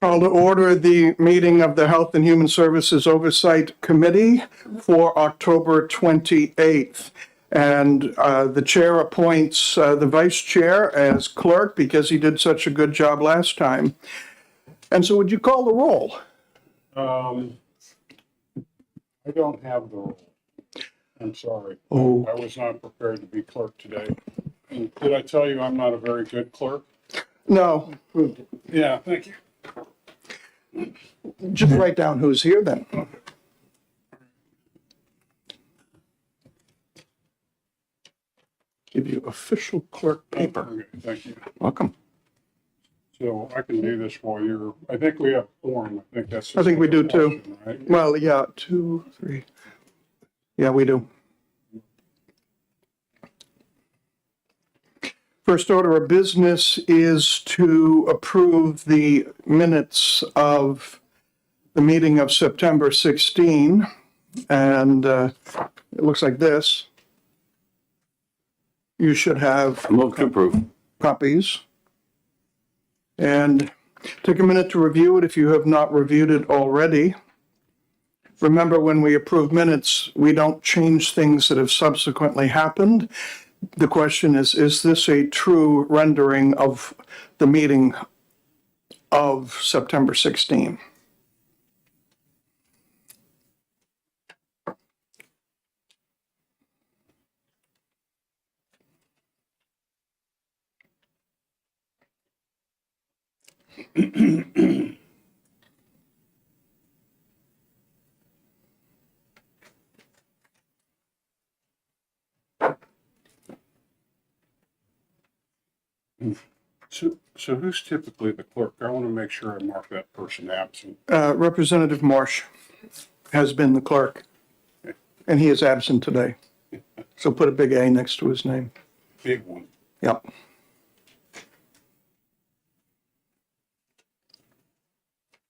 Call to order the meeting of the Health and Human Services Oversight Committee for October 28th. And the chair appoints the vice chair as clerk because he did such a good job last time. And so would you call the roll? I don't have the role. I'm sorry. Oh. I was not prepared to be clerk today. And did I tell you I'm not a very good clerk? No, Yeah, thank you. just write down who's here then. Give you official clerk paper. Okay, thank you. Welcome. So I can do this while you're, I think we have form. I think that's. I think we do too. question, right? Well, yeah, 2, 3. Yeah, we do. First order of business is to approve the minutes of the meeting of September 16. And it looks like this. You should have Move to approve. copies. And take a minute to review it if you have not reviewed it already. Remember, when we approve minutes, we don't change things that have subsequently happened. The question is this a true rendering of the meeting of September 16? So who's typically the clerk? I want to make sure I mark that person absent. Representative Marsh has been the clerk, and he is absent today. So put a big A next to his name. Big one. Yep.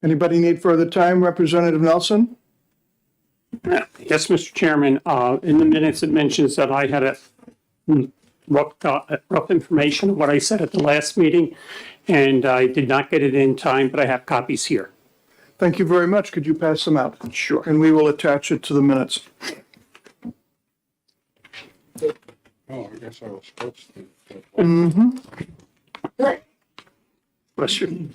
Anybody need further time? Representative Nelson? Yes, Mr. Chairman, in the minutes, it mentions that I had a rough information of what I said at the last meeting, and I did not get it in time, but I have copies here. Thank you very much. Could you pass them out? Sure. And we will attach it to the minutes. Oh, I guess I was supposed to. Bless you.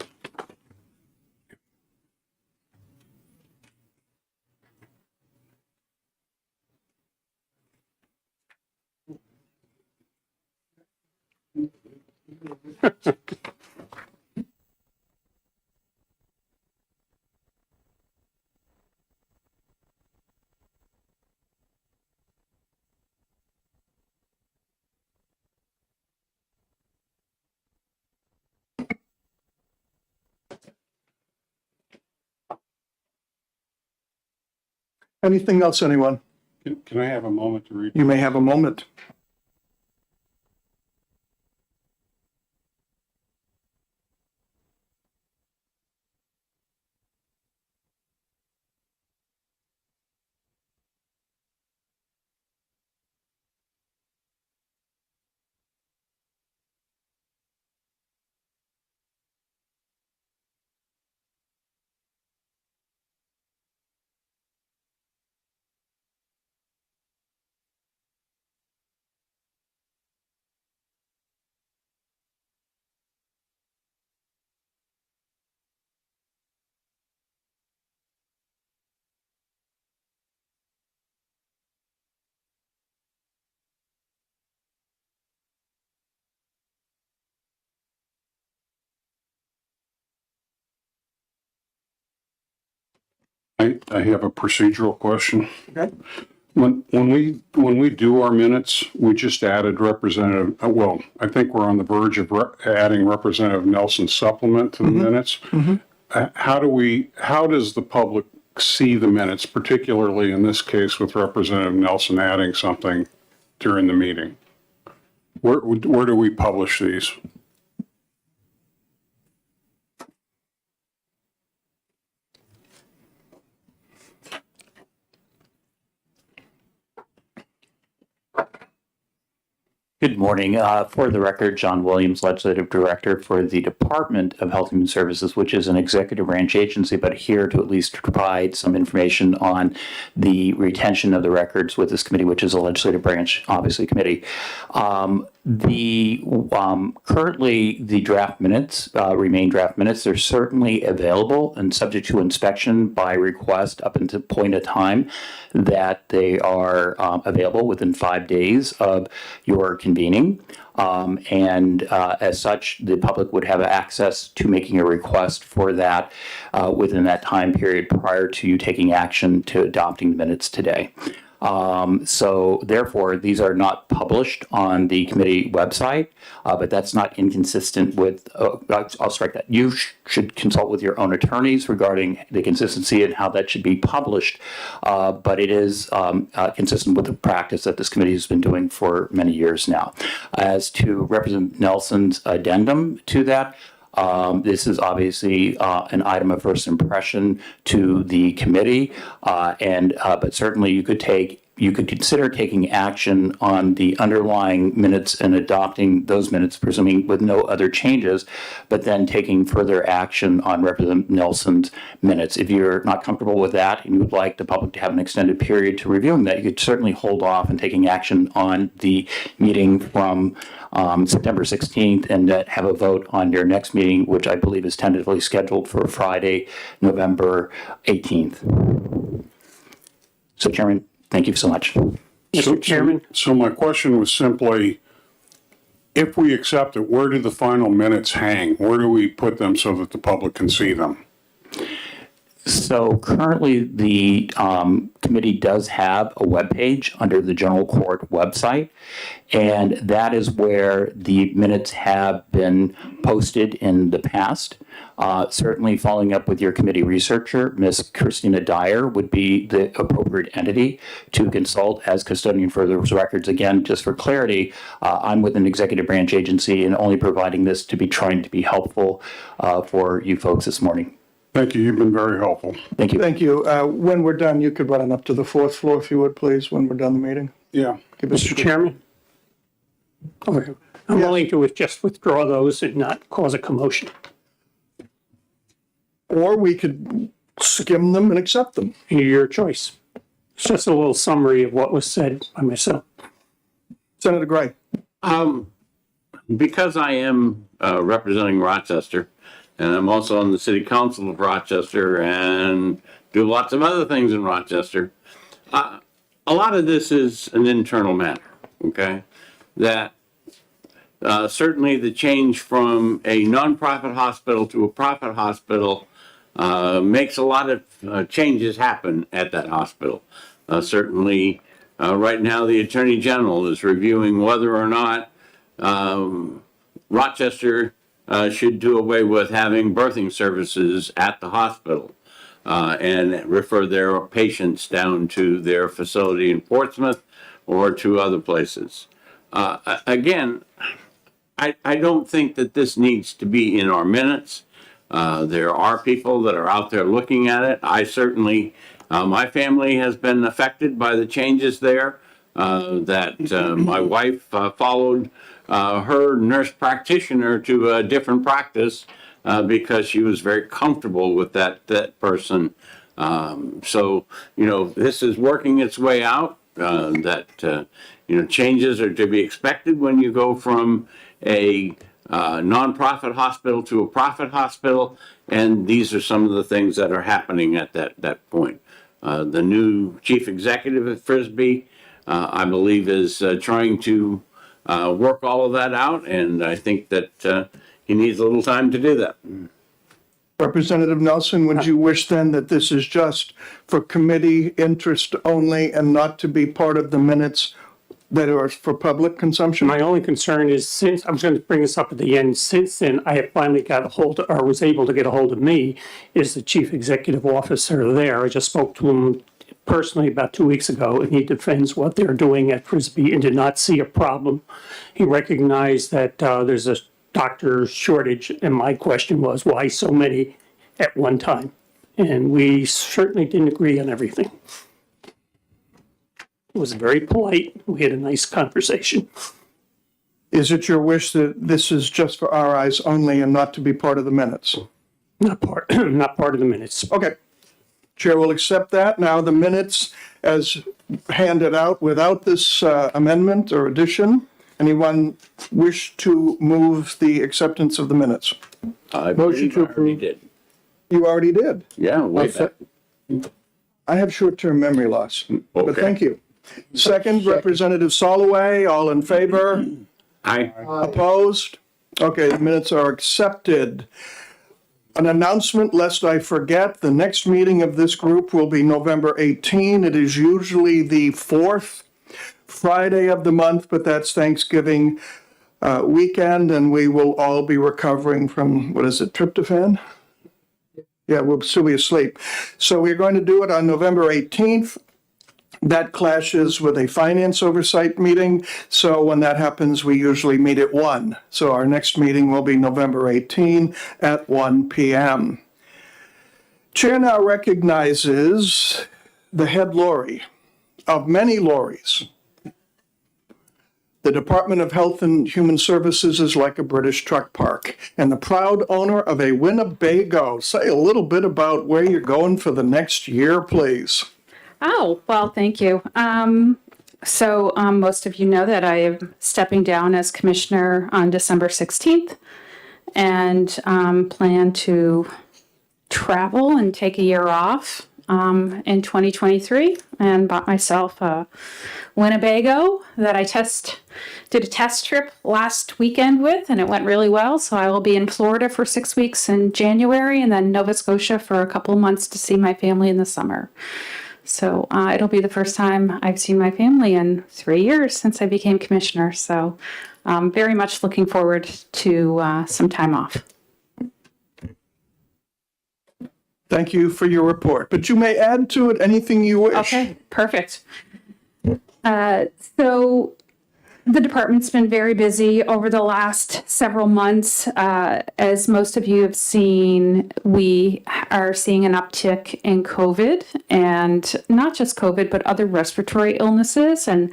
Anything else, anyone? Can I have a moment to read? You may have a moment. I have a procedural question. Okay. When we do our minutes, we just added Representative, well, I think we're on the verge of adding Representative Nelson's supplement to the minutes. How does the public see the minutes, particularly in this case with Representative Nelson adding something during the meeting? Where do we publish these? Good morning. For the record, John Williams, Legislative Director for the Department of Health and Human Services, which is an executive branch agency, but here to at least provide some information on the retention of the records with this committee, which is a legislative branch, obviously, committee. Currently the draft minutes remain draft minutes. They're certainly available and subject to inspection by request up until point of time that they are available within 5 days of your convening. As such, the public would have access to making a request for that within that time period prior to you taking action to adopting the minutes today. So therefore, these are not published on the committee website, but that's not inconsistent with, I'll strike that. You should consult with your own attorneys regarding the consistency and how that should be published. But it is consistent with the practice that this committee has been doing for many years now. As to Representative Nelson's addendum to that, this is obviously an item of first impression to the committee, but certainly you could consider taking action on the underlying minutes and adopting those minutes, presuming with no other changes, but then taking further action on Representative Nelson's minutes. If you're not comfortable with that and you would like the public to have an extended period to reviewing that, you could certainly hold off on taking action on the meeting from September 16th and have a vote on your next meeting, which I believe is tentatively scheduled for Friday, November 18th. So, Chairman, thank you so much. Mr. Chairman, So my question was simply, if we accept it, where do the final minutes hang? Where do we put them so that the public can see them? So currently, the committee does have a webpage under the General Court website, and that is where the minutes have been posted in the past. Certainly, following up with your committee researcher, Ms. Christina Dyer would be the appropriate entity to consult as custodian for those records. Again, just for clarity, I'm with an executive branch agency and only providing this to be trying to be helpful for you folks this morning. Thank you. You've been very helpful. Thank you. Thank you. When we're done, you could run up to the fourth floor if you would, please, when we're done the meeting. Yeah. Mr. Chairman. Okay. I'm willing to just withdraw those and not cause a commotion. Or we could skim them and accept them. Your choice. It's just a little summary of what was said by myself. Senator Gray. Because I am representing Rochester, and I'm also on the City Council of Rochester and do lots of other things in Rochester, a lot of this is an internal matter, okay? That certainly the change from a nonprofit hospital to a profit hospital makes a lot of changes happen at that hospital. Certainly, right now, the Attorney General is reviewing whether or not Rochester should do away with having birthing services at the hospital and refer their patients down to their facility in Portsmouth or to other places. Again, I don't think that this needs to be in our minutes. There are people that are out there looking at it. I certainly, my family has been affected by the changes there. My wife followed her nurse practitioner to a different practice because she was very comfortable with that person. So, this is working its way out, changes are to be expected when you go from a nonprofit hospital to a profit hospital, and these are some of the things that are happening at that point. The new chief executive at Frisbee, I believe, is trying to work all of that out, and I think that he needs a little time to do that. Representative Nelson, would you wish then that this is just for committee interest only and not to be part of the minutes that are for public consumption? My only concern is, since I was going to bring this up at the end, since then I have finally got a hold, or was able to get a hold of me, is the chief executive officer there. I just spoke to him personally about 2 weeks ago, and he defends what they're doing at Frisbee and did not see a problem. He recognized that there's a doctor shortage, and my question was, why so many at one time? And we certainly didn't agree on everything. It was very polite. We had a nice conversation. Is it your wish that this is just for our eyes only and not to be part of the minutes? Not part, not part of the minutes. Okay. Chair will accept that. Now the minutes as handed out without this amendment or addition. Anyone wish to move the acceptance of the minutes? I Motion believe to I already approve. did. You already did. Yeah, way back. I have short-term memory loss, but Okay. thank you. Second, Representative Soloway, all in favor? Aye. Opposed? Okay, the minutes are accepted. An announcement, lest I forget, the next meeting of this group will be November 18. It is usually the fourth Friday of the month, but that's Thanksgiving weekend, and we will all be recovering from, what is it, tryptophan? Yeah, we'll still be asleep. So we're going to do it on November 18th. That clashes with a finance oversight meeting. So when that happens, we usually meet at 1. So our next meeting will be November 18 at 1 p.m. Chair now recognizes the head lorry of many lorries. The Department of Health and Human Services is like a British truck park, and the proud owner of a Winnebago. Say a little bit about where you're going for the next year, please. Oh, well, thank you. Most of you know that I am stepping down as commissioner on December 16th and plan to travel and take a year off in 2023 and bought myself a Winnebago that I did a test trip last weekend with, and it went really well. So I will be in Florida for 6 weeks in January and then Nova Scotia for a couple of months to see my family in the summer. So it'll be the first time I've seen my family in 3 years since I became commissioner. So very much looking forward to some time off. Thank you for your report, but you may add to it anything you wish. Okay, perfect. So the department's been very busy over the last several months. As most of you have seen, we are seeing an uptick in COVID, and not just COVID, but other respiratory illnesses. And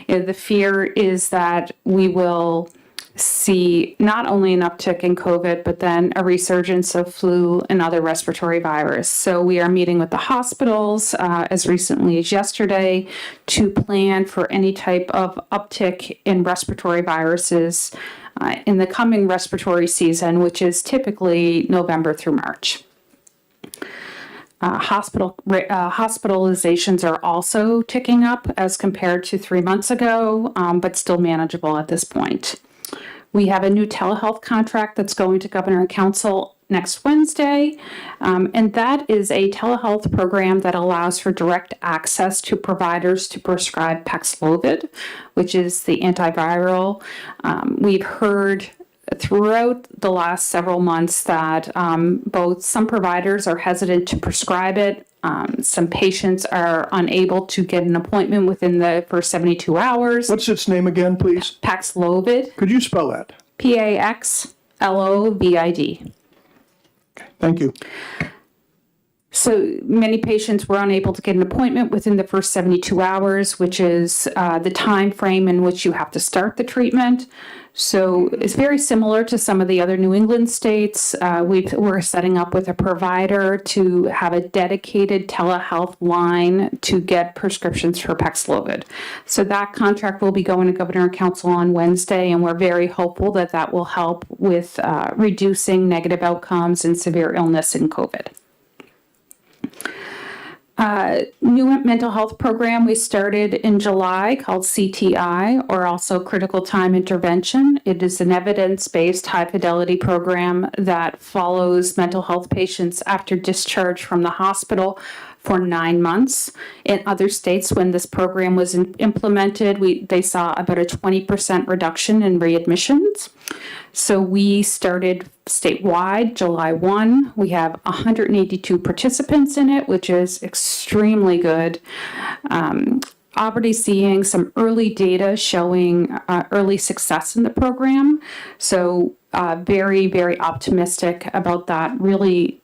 the fear is that we will see not only an uptick in COVID, but then a resurgence of flu and other respiratory virus. So we are meeting with the hospitals as recently as yesterday to plan for any type of uptick in respiratory viruses in the coming respiratory season, which is typically November through March. Hospitalizations are also ticking up as compared to 3 months ago, but still manageable at this point. We have a new telehealth contract that's going to Governor and Council next Wednesday, and that is a telehealth program that allows for direct access to providers to prescribe Paxlovid, which is the antiviral. We've heard throughout the last several months that both some providers are hesitant to prescribe it. Some patients are unable to get an appointment within the first 72 hours. What's its name again, please? Paxlovid, Could you spell that? Paxlovid. Thank you. So many patients were unable to get an appointment within the first 72 hours, which is the time frame in which you have to start the treatment. So it's very similar to some of the other New England states. We're setting up with a provider to have a dedicated telehealth line to get prescriptions for Paxlovid. So that contract will be going to Governor and Council on Wednesday, and we're very hopeful that that will help with reducing negative outcomes and severe illness in COVID. New mental health program we started in July called CTI, or also Critical Time Intervention. It is an evidence-based high-fidelity program that follows mental health patients after discharge from the hospital for 9 months. In other states, when this program was implemented, they saw about a 20% reduction in readmissions. So we started statewide July 1. We have 182 participants in it, which is extremely good. Already seeing some early data showing early success in the program. So very, very optimistic about that, really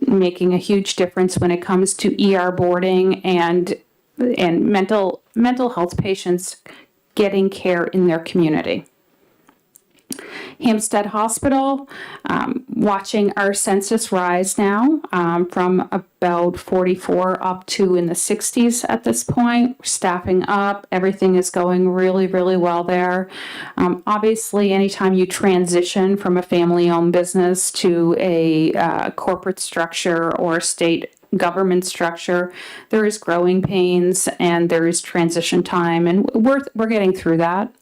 making a huge difference when it comes to ER boarding and mental health patients getting care in their community. Hampstead Hospital, watching our census rise now from about 44 up to in the 60s at this point. We're staffing up. Everything is going really, really well there. Obviously, anytime you transition from a family-owned business to a corporate structure or state government structure, there is growing pains and there is transition time, and we're getting through that.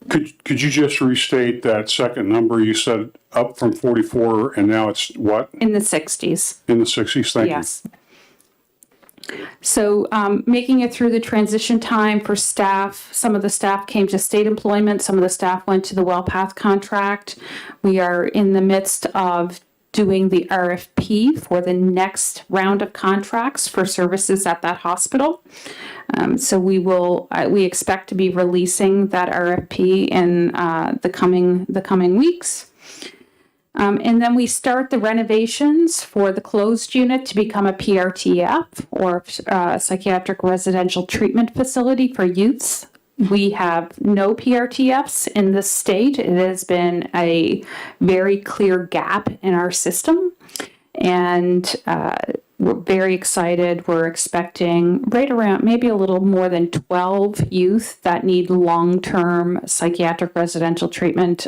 Could you just restate that second number? You said up from 44 and now it's what? In the 60s. In the 60s? Thank you. Yes. So making it through the transition time for staff, some of the staff came to state employment, some of the staff went to the WellPath contract. We are in the midst of doing the RFP for the next round of contracts for services at that hospital. So we expect to be releasing that RFP in the coming weeks. And then we start the renovations for the closed unit to become a PRTF, or psychiatric residential treatment facility for youths. We have no PRTFs in this state. It has been a very clear gap in our system. And we're very excited. We're expecting right around maybe a little more than 12 youth that need long-term psychiatric residential treatment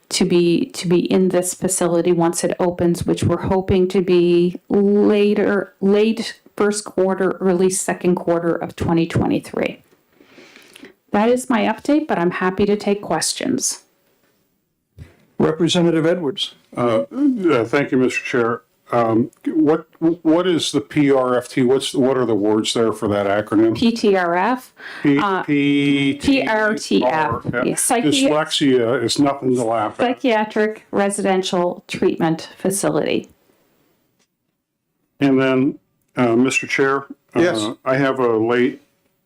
to be in this facility once it opens, which we're hoping to be late first quarter, early second quarter of 2023. That is my update, but I'm happy to take questions. Representative Edwards. Thank you, Mr. Chair. What is the PRFT? What are the words there for that acronym? PTRF. PRTF. Yes, Dyslexia is nothing to laugh at. Psychiatric Residential Treatment Facility. And then, Mr. Chair, Yes. I have a late,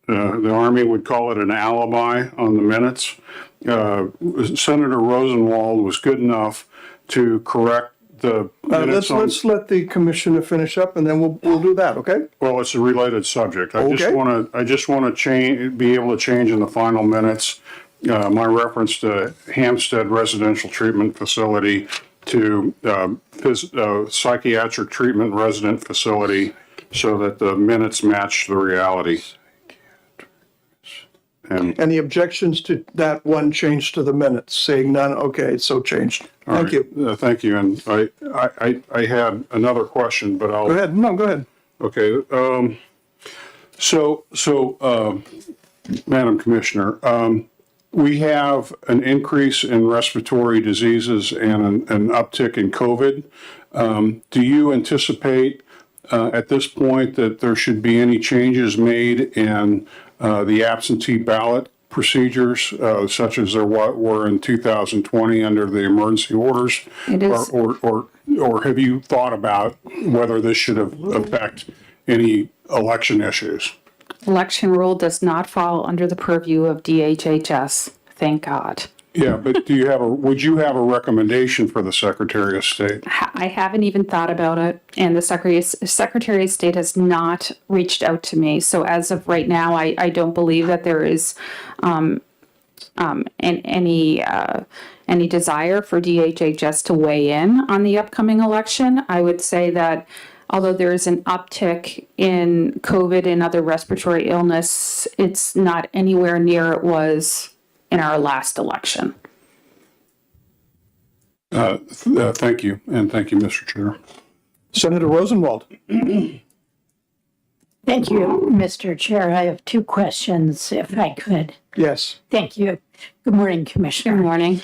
the Army would call it an alibi on the minutes. Senator Rosenwald was good enough to correct the minutes on. Let's let the commissioner finish up and then we'll do that, okay? Well, it's a related subject. I just Okay. want to be able to change in the final minutes, my reference to Hampstead Residential Treatment Facility to Psychiatric Treatment Resident Facility, so that the minutes match the reality. And Any objections to that one change to the minutes? Seeing none, okay, it's so changed. Thank you. Thank you. And I had another question, but I'll. Go ahead. No, go ahead. Okay. So, Madam Commissioner, we have an increase in respiratory diseases and an uptick in COVID. Do you anticipate at this point that there should be any changes made in the absentee ballot procedures, such as there were in 2020 under the emergency orders? It is. Or have you thought about whether this should affect any election issues? Election rule does not fall under the purview of DHHS. Thank God. Yeah, but would you have a recommendation for the Secretary of State? I haven't even thought about it, and the Secretary of State has not reached out to me. So as of right now, I don't believe that there is any desire for DHHS to weigh in on the upcoming election. I would say that although there is an uptick in COVID and other respiratory illness, it's not anywhere near it was in our last election. Thank you, and thank you, Mr. Chair. Senator Rosenwald. Thank you, Mr. Chair. I have two questions, if I could. Yes. Thank you. Good morning, Good Commissioner. morning.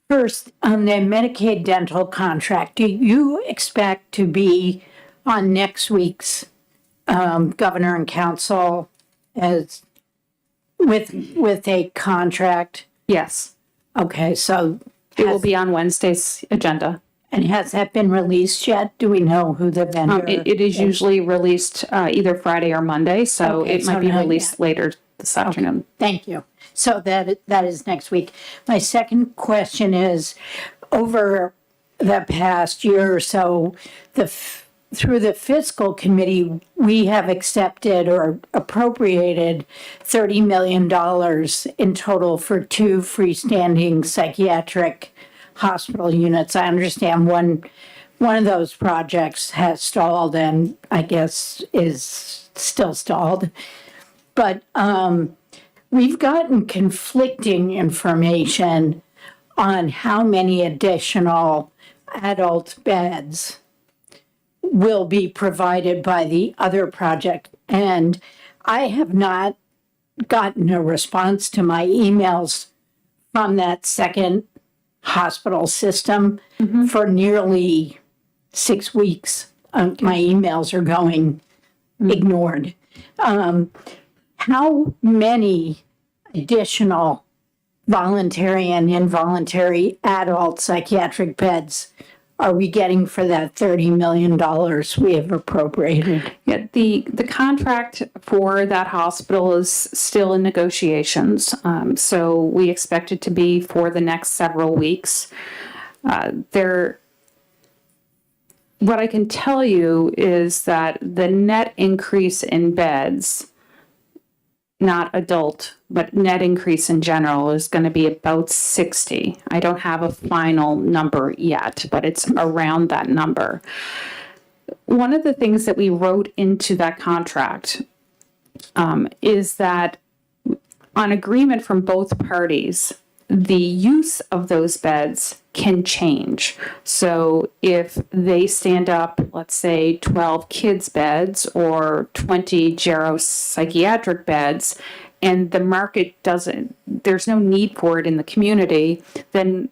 First, on the Medicaid dental contract, do you expect to be on next week's Governor and Council as with a contract? Yes, Okay, so it will be on Wednesday's agenda. and has that been released yet? Do we know who the vendor? It is usually released either Friday or Monday, so Okay, it might so be not released yet. later this afternoon. Thank you. So that is next week. My second question is, over the past year or so, the through the fiscal committee, we have accepted or appropriated $30 million in total for 2 freestanding psychiatric hospital units. I understand one of those projects has stalled and I guess is still stalled. But we've gotten conflicting information on how many additional adult beds will be provided by the other project. And I have not gotten a response to my emails from that second hospital system for nearly 6 weeks. My emails are going ignored. How many additional voluntary and involuntary adult psychiatric beds are we getting for that $30 million we have appropriated? Yeah, the contract for that hospital is still in negotiations. So we expect it to be for the next several weeks. What I can tell you is that the net increase in beds, not adult, but net increase in general, is going to be about 60. I don't have a final number yet, but it's around that number. One of the things that we wrote into that contract is that on agreement from both parties, the use of those beds can change. So if they stand up, let's say 12 kids beds or 20 geropsychiatric beds, and the market there's no need for it in the community, then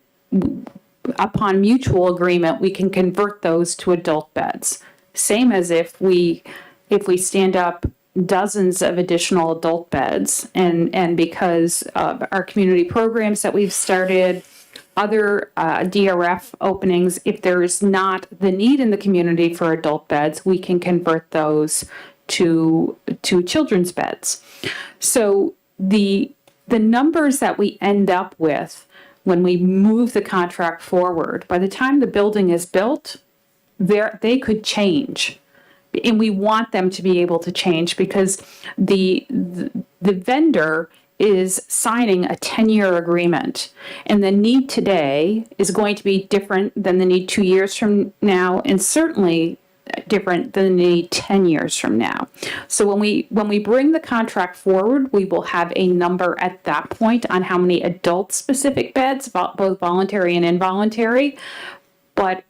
upon mutual agreement, we can convert those to adult beds. Same as if we stand up dozens of additional adult beds, and because of our community programs that we've started, other DRF openings, if there is not the need in the community for adult beds, we can convert those to children's beds. So the numbers that we end up with when we move the contract forward, by the time the building is built, they could change. And we want them to be able to change because the vendor is signing a 10-year agreement, and the need today is going to be different than the need 2 years from now, and certainly different than the need 10 years from now. So when we bring the contract forward, we will have a number at that point on how many adult specific beds, both voluntary and involuntary, but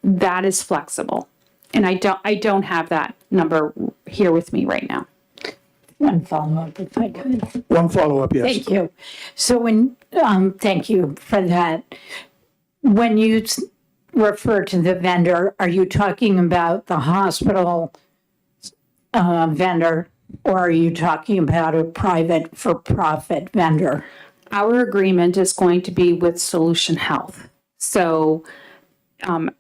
that is flexible. And I don't have that number here with me right now. One follow-up, if I could. One follow-up, yes. Thank you. So thank you for that. When you refer to the vendor, are you talking about the hospital vendor, or are you talking about a private for-profit vendor? Our agreement is going to be with Solution Health. So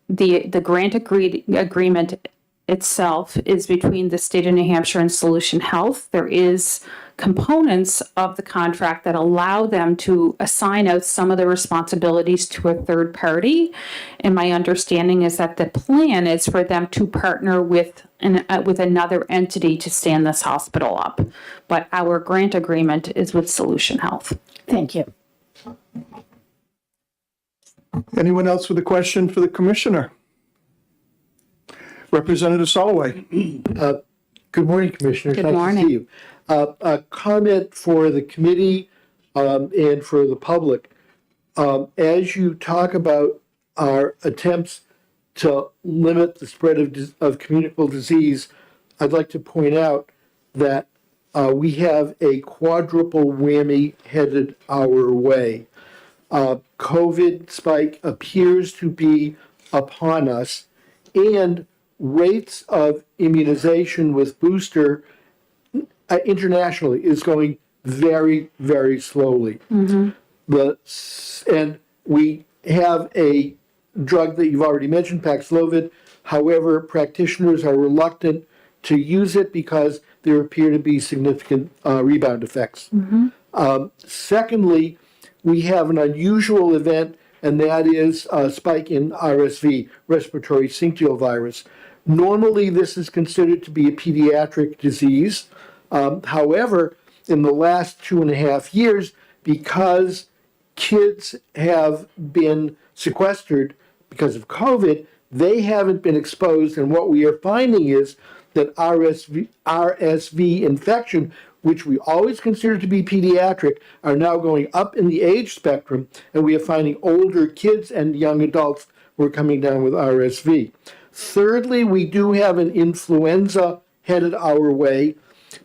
the grant agreement itself is between the state of New Hampshire and Solution Health. There is components of the contract that allow them to assign out some of the responsibilities to a third party. And my understanding is that the plan is for them to partner with another entity to stand this hospital up. But our grant agreement is with Solution Health. Thank you. Anyone else with a question for the commissioner? Representative Soloway. Good morning, Commissioners. Good Nice morning. to see you. A comment for the committee and for the public. As you talk about our attempts to limit the spread of communicable disease, I'd like to point out that we have a quadruple whammy headed our way. COVID spike appears to be upon us, and rates of immunization with booster internationally is going very, very slowly. And we have a drug that you've already mentioned, Paxlovid. However, practitioners are reluctant to use it because there appear to be significant rebound effects. Secondly, we have an unusual event, and that is a spike in RSV, respiratory syncytial virus. Normally, this is considered to be a pediatric disease. However, in the last 2.5 years, because kids have been sequestered because of COVID, they haven't been exposed. And what we are finding is that RSV infection, which we always consider to be pediatric, are now going up in the age spectrum. And we are finding older kids and young adults who are coming down with RSV. Thirdly, we do have an influenza headed our way.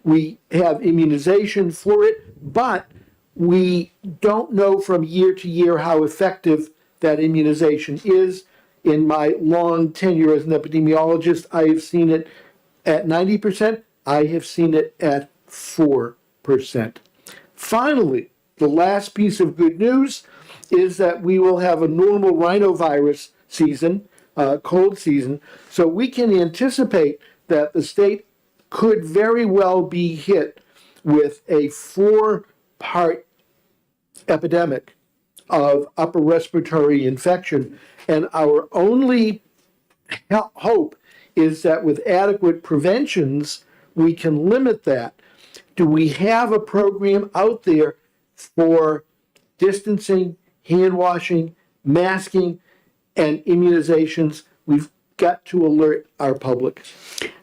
We have immunization for it, but we don't know from year to year how effective that immunization is. In my long tenure as an epidemiologist, I have seen it at 90%. I have seen it at 4%. Finally, the last piece of good news is that we will have a normal rhinovirus season, cold season, so we can anticipate that the state could very well be hit with a 4-part epidemic of upper respiratory infection. And our only hope is that with adequate preventions, we can limit that. Do we have a program out there for distancing, hand washing, masking, and immunizations? We've got to alert our public.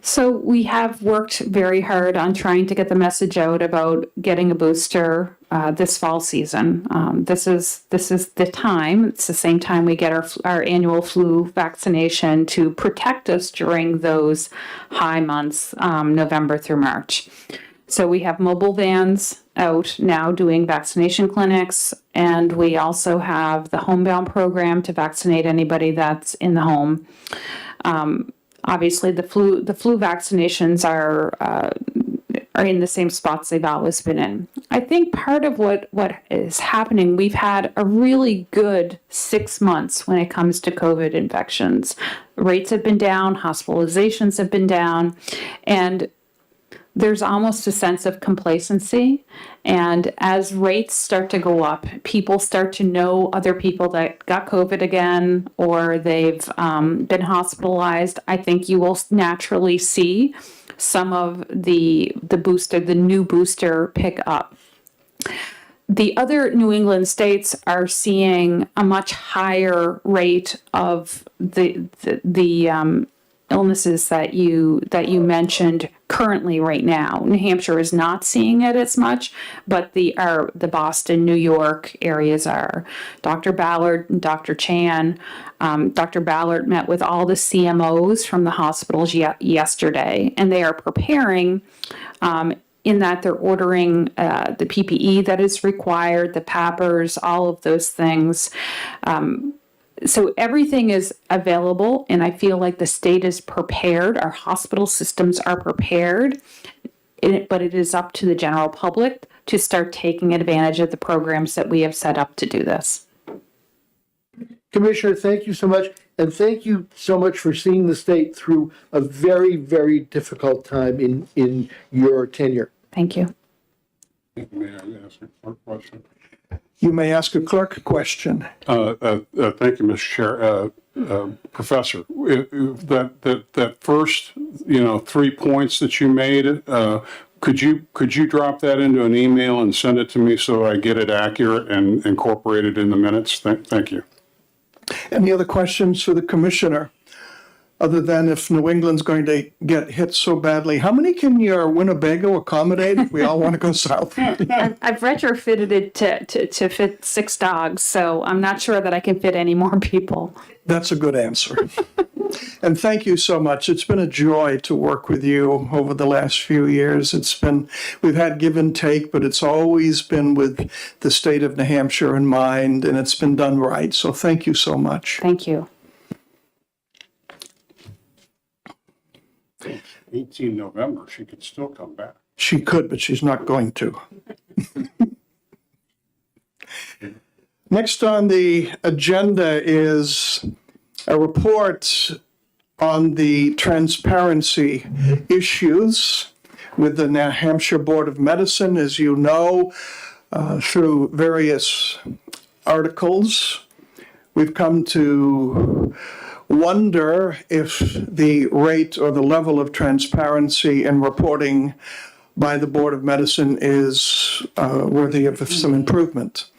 So we have worked very hard on trying to get the message out about getting a booster this fall season. This is the time. It's the same time we get our annual flu vaccination to protect us during those high months, November through March. So we have mobile vans out now doing vaccination clinics, and we also have the homebound program to vaccinate anybody that's in the home. Obviously, the flu vaccinations are in the same spots they've always been in. I think part of what is happening, we've had a really good 6 months when it comes to COVID infections. Rates have been down, hospitalizations have been down, and there's almost a sense of complacency. And as rates start to go up, people start to know other people that got COVID again, or they've been hospitalized. I think you will naturally see some of the new booster pick up. The other New England states are seeing a much higher rate of the illnesses that you mentioned currently right now. New Hampshire is not seeing it as much, but the Boston, New York areas are. Dr. Ballard and Dr. Chan. Dr. Ballard met with all the CMOs from the hospitals yesterday, and they are preparing in that they're ordering the PPE that is required, the PAPRs, all of those things. So everything is available, and I feel like the state is prepared. Our hospital systems are prepared, but it is up to the general public to start taking advantage of the programs that we have set up to do this. Commissioner, thank you so much. And thank you so much for seeing the state through a very, very difficult time in your tenure. Thank you. May I ask a question? You may ask a clerk question. Thank you, Mr. Chair. Professor, that first, 3 points that you made, could you drop that into an email and send it to me so I get it accurate and incorporate it in the minutes? Thank you. Any other questions for the commissioner? Other than if New England's going to get hit so badly, how many can your Winnebago accommodate if we all want to go south? I've retrofitted it to fit 6 dogs, so I'm not sure that I can fit any more people. That's a good answer. And thank you so much. It's been a joy to work with you over the last few years. We've had give and take, but it's always been with the state of New Hampshire in mind, and it's been done right. So thank you so much. Thank you. 18 November, she could still come back. She could, but she's not going to. Next on the agenda is a report on the transparency issues with the New Hampshire Board of Medicine. As you know, through various articles, we've come to wonder if the rate or the level of transparency in reporting by the Board of Medicine is worthy of some improvement.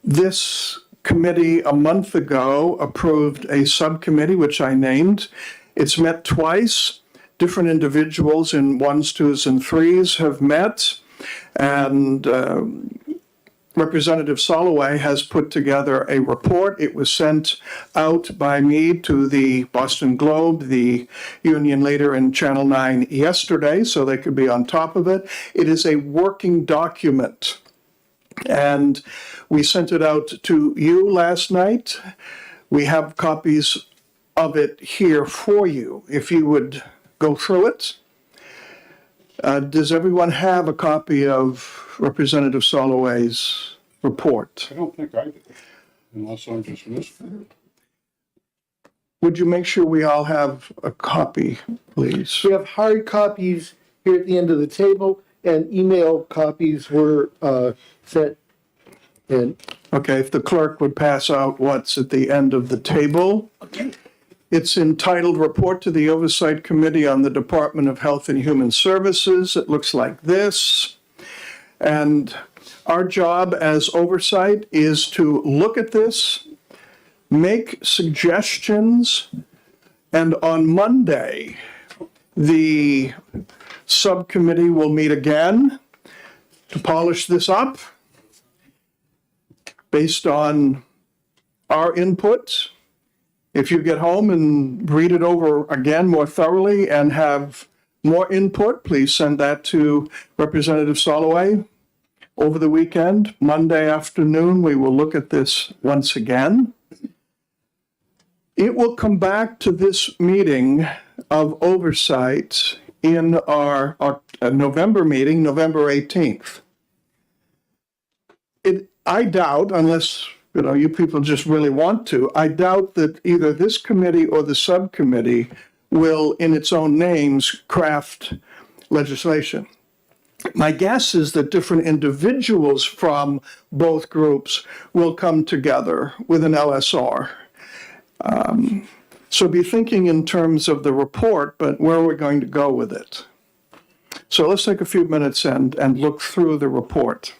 This committee a month ago approved a subcommittee, which I named. It's met twice. Different individuals in ones, twos, and threes have met, and Representative Soloway has put together a report. It was sent out by me to the Boston Globe, the union leader in Channel 9 yesterday, so they could be on top of it. It is a working document, and we sent it out to you last night. We have copies of it here for you, if you would go through it. Does everyone have a copy of Representative Soloway's report? I don't think I did, unless I'm just missing. Would you make sure we all have a copy, please? We have hard copies here at the end of the table, and email copies were sent in. Okay, if the clerk would pass out what's at the end of the table. Okay. It's entitled Report to the Oversight Committee on the Department of Health and Human Services. It looks like this. And our job as oversight is to look at this, make suggestions, and on Monday, the subcommittee will meet again to polish this up based on our input. If you get home and read it over again more thoroughly and have more input, please send that to Representative Soloway over the weekend. Monday afternoon, we will look at this once again. It will come back to this meeting of oversight in our November meeting, November 18th. I doubt, unless you people just really want to, I doubt that either this committee or the subcommittee will, in its own names, craft legislation. My guess is that different individuals from both groups will come together with an LSR. So be thinking in terms of the report, but where we're going to go with it. So let's take a few minutes and look through the report.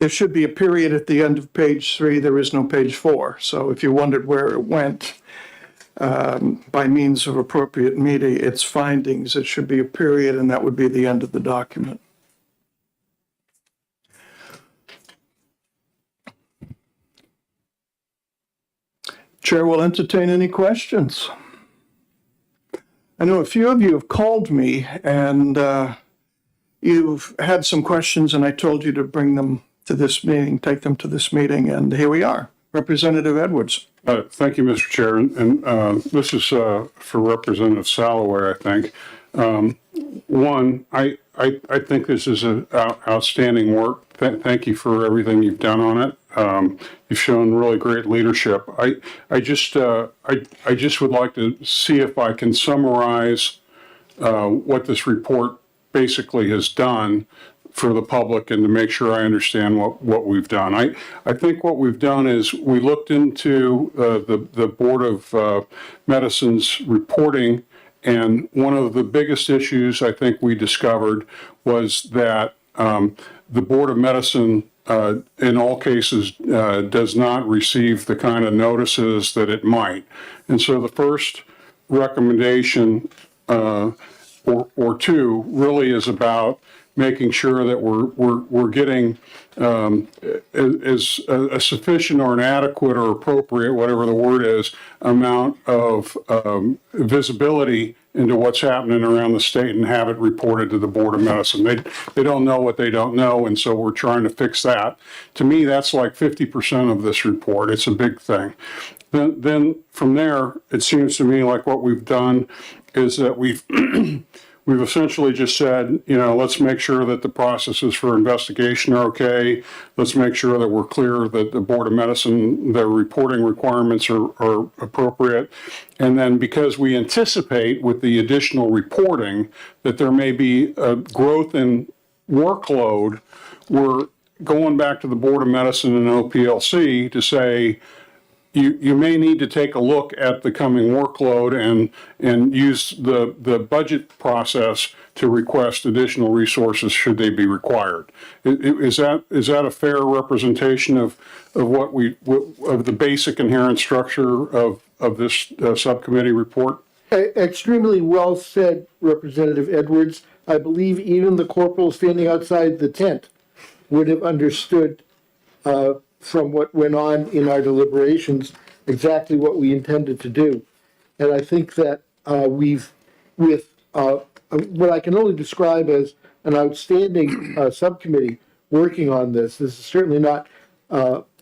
there should be a period at the end of page 3. There is no page 4. So if you wondered where it went, by means of appropriate media, its findings, it should be a period, and that would be the end of the document. Chair will entertain any questions. I know a few of you have called me and you've had some questions, and I told you to bring them to this meeting, take them to this meeting, and here we are. Representative Edwards. Thank you, Mr. Chair. And this is for Representative Salloway, I think. One, I think this is outstanding work. Thank you for everything you've done on it. You've shown really great leadership. I just would like to see if I can summarize what this report basically has done for the public and to make sure I understand what we've done. I think what we've done is we looked into the Board of Medicine's reporting, and one of the biggest issues I think we discovered was that the Board of Medicine in all cases does not receive the kind of notices that it might. And so the first recommendation or two really is about making sure that we're getting as a sufficient or an adequate or appropriate, whatever the word is, amount of visibility into what's happening around the state and have it reported to the Board of Medicine. They don't know what they don't know, and so we're trying to fix that. To me, that's like 50% of this report. It's a big thing. Then from there, it seems to me like what we've done is that we've essentially just said, let's make sure that the processes for investigation are okay. Let's make sure that we're clear that the Board of Medicine, their reporting requirements are appropriate. And then because we anticipate with the additional reporting that there may be a growth in workload, we're going back to the Board of Medicine and OPLC to say, you may need to take a look at the coming workload and use the budget process to request additional resources should they be required. Is that a fair representation of of the basic inherent structure of this subcommittee report? Extremely well said, Representative Edwards. I believe even the corporal standing outside the tent would have understood from what went on in our deliberations exactly what we intended to do. And I think that with what I can only describe as an outstanding subcommittee working on this is certainly not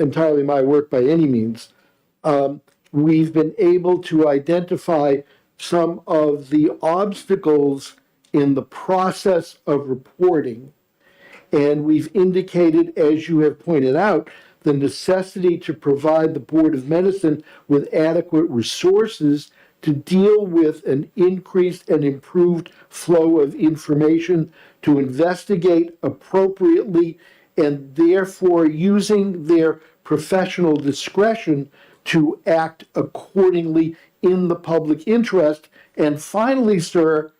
entirely my work by any means. We've been able to identify some of the obstacles in the process of reporting, and we've indicated, as you have pointed out, the necessity to provide the Board of Medicine with adequate resources to deal with an increased and improved flow of information, to investigate appropriately, and therefore using their professional discretion to act accordingly in the public interest. And finally, sir,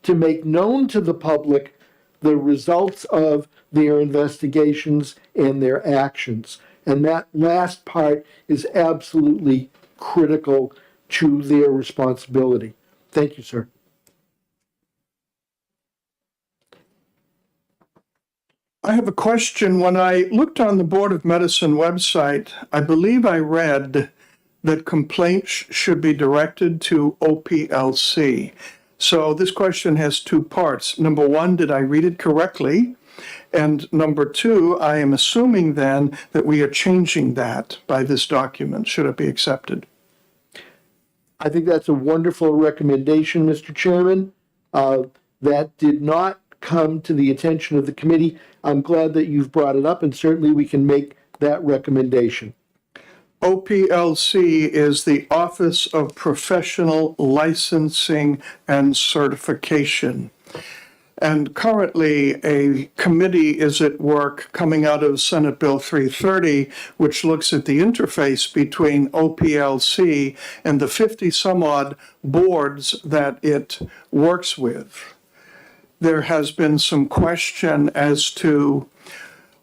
to make known to the public the results of their investigations and their actions. And that last part is absolutely critical to their responsibility. Thank you, sir. I have a question. When I looked on the Board of Medicine website, I believe I read that complaints should be directed to OPLC. So this question has two parts. Number one, did I read it correctly? And number two, I am assuming then that we are changing that by this document, should it be accepted. I think that's a wonderful recommendation, Mr. Chairman. That did not come to the attention of the committee. I'm glad that you've brought it up, and certainly we can make that recommendation. OPLC is the Office of Professional Licensing and Certification. And currently, a committee is at work coming out of Senate Bill 330, which looks at the interface between OPLC and the 50-some-odd boards that it works with. There has been some question as to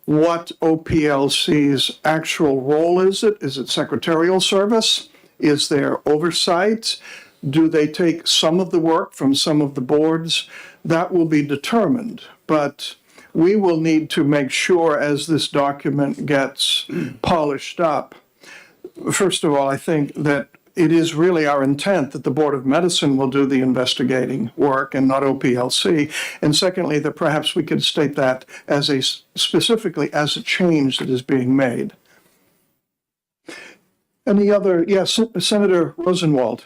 what OPLC's actual role is. Is it secretarial service? Is there oversight? Do they take some of the work from some of the boards? That will be determined. But we will need to make sure as this document gets polished up. First of all, I think that it is really our intent that the Board of Medicine will do the investigating work and not OPLC. And secondly, that perhaps we could state that as specifically as a change that is being made. Any other? Yes, Senator Rosenwald.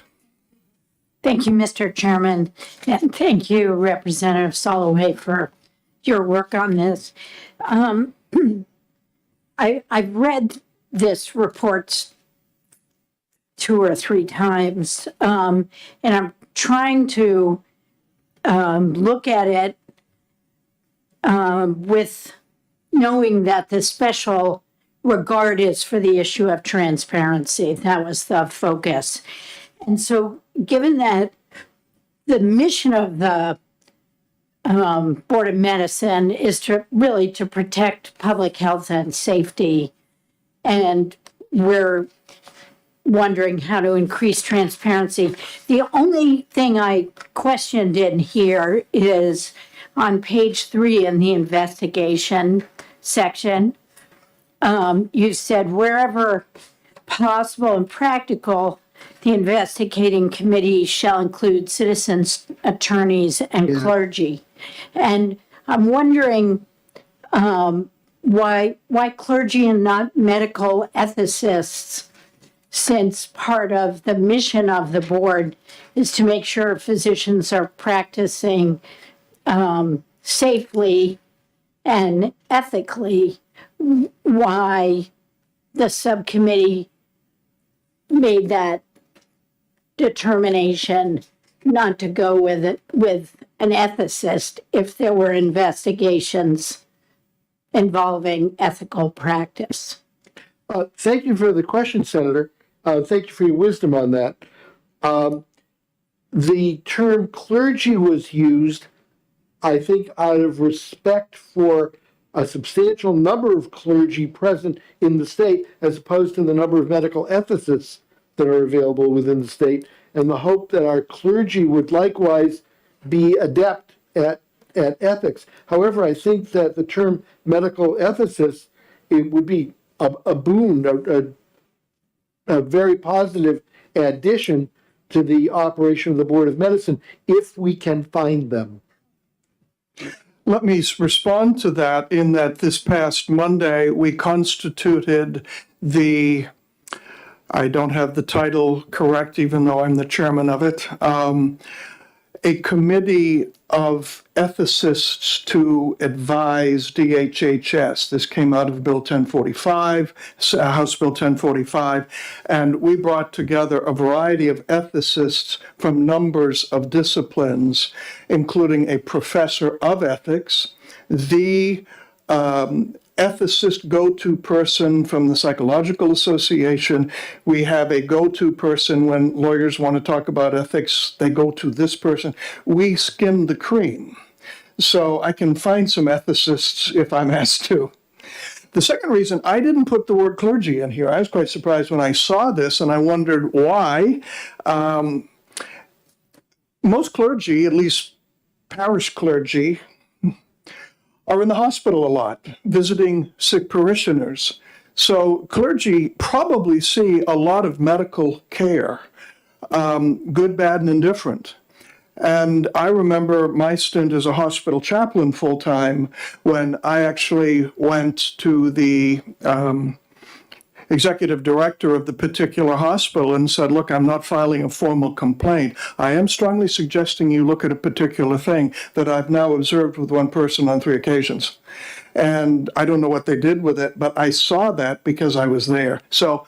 Thank you, Mr. Chairman, and thank you, Representative Soloway, for your work on this. I've read this report 2 or 3 times, and I'm trying to look at it with knowing that the special regard is for the issue of transparency. That was the focus. And so given that the mission of the Board of Medicine is to really to protect public health and safety, and we're wondering how to increase transparency. The only thing I questioned in here is on page 3 in the investigation section. You said wherever possible and practical, the investigating committee shall include citizens, attorneys, and clergy. And I'm wondering why clergy and not medical ethicists, since part of the mission of the board is to make sure physicians are practicing safely and ethically, why the subcommittee made that determination not to go with it with an ethicist if there were investigations involving ethical practice. Thank you for the question, Senator. Thank you for your wisdom on that. The term clergy was used, I think, out of respect for a substantial number of clergy present in the state, as opposed to the number of medical ethicists that are available within the state, and the hope that our clergy would likewise be adept at ethics. However, I think that the term medical ethicist, it would be a boon, a very positive addition to the operation of the Board of Medicine, if we can find them. Let me respond to that in that this past Monday, we constituted I don't have the title correct, even though I'm the chairman of it, a committee of ethicists to advise DHHS. This came out of Bill 1045, House Bill 1045, and we brought together a variety of ethicists from numbers of disciplines, including a professor of ethics, the ethicist go-to person from the Psychological Association. We have a go-to person when lawyers want to talk about ethics, they go to this person. We skim the cream. So I can find some ethicists if I'm asked to. The second reason I didn't put the word clergy in here, I was quite surprised when I saw this and I wondered why. Most clergy, at least parish clergy, are in the hospital a lot, visiting sick parishioners. So clergy probably see a lot of medical care, good, bad, and indifferent. And I remember my stint as a hospital chaplain full-time when I actually went to the executive director of the particular hospital and said, look, I'm not filing a formal complaint. I am strongly suggesting you look at a particular thing that I've now observed with one person on 3 occasions. And I don't know what they did with it, but I saw that because I was there. So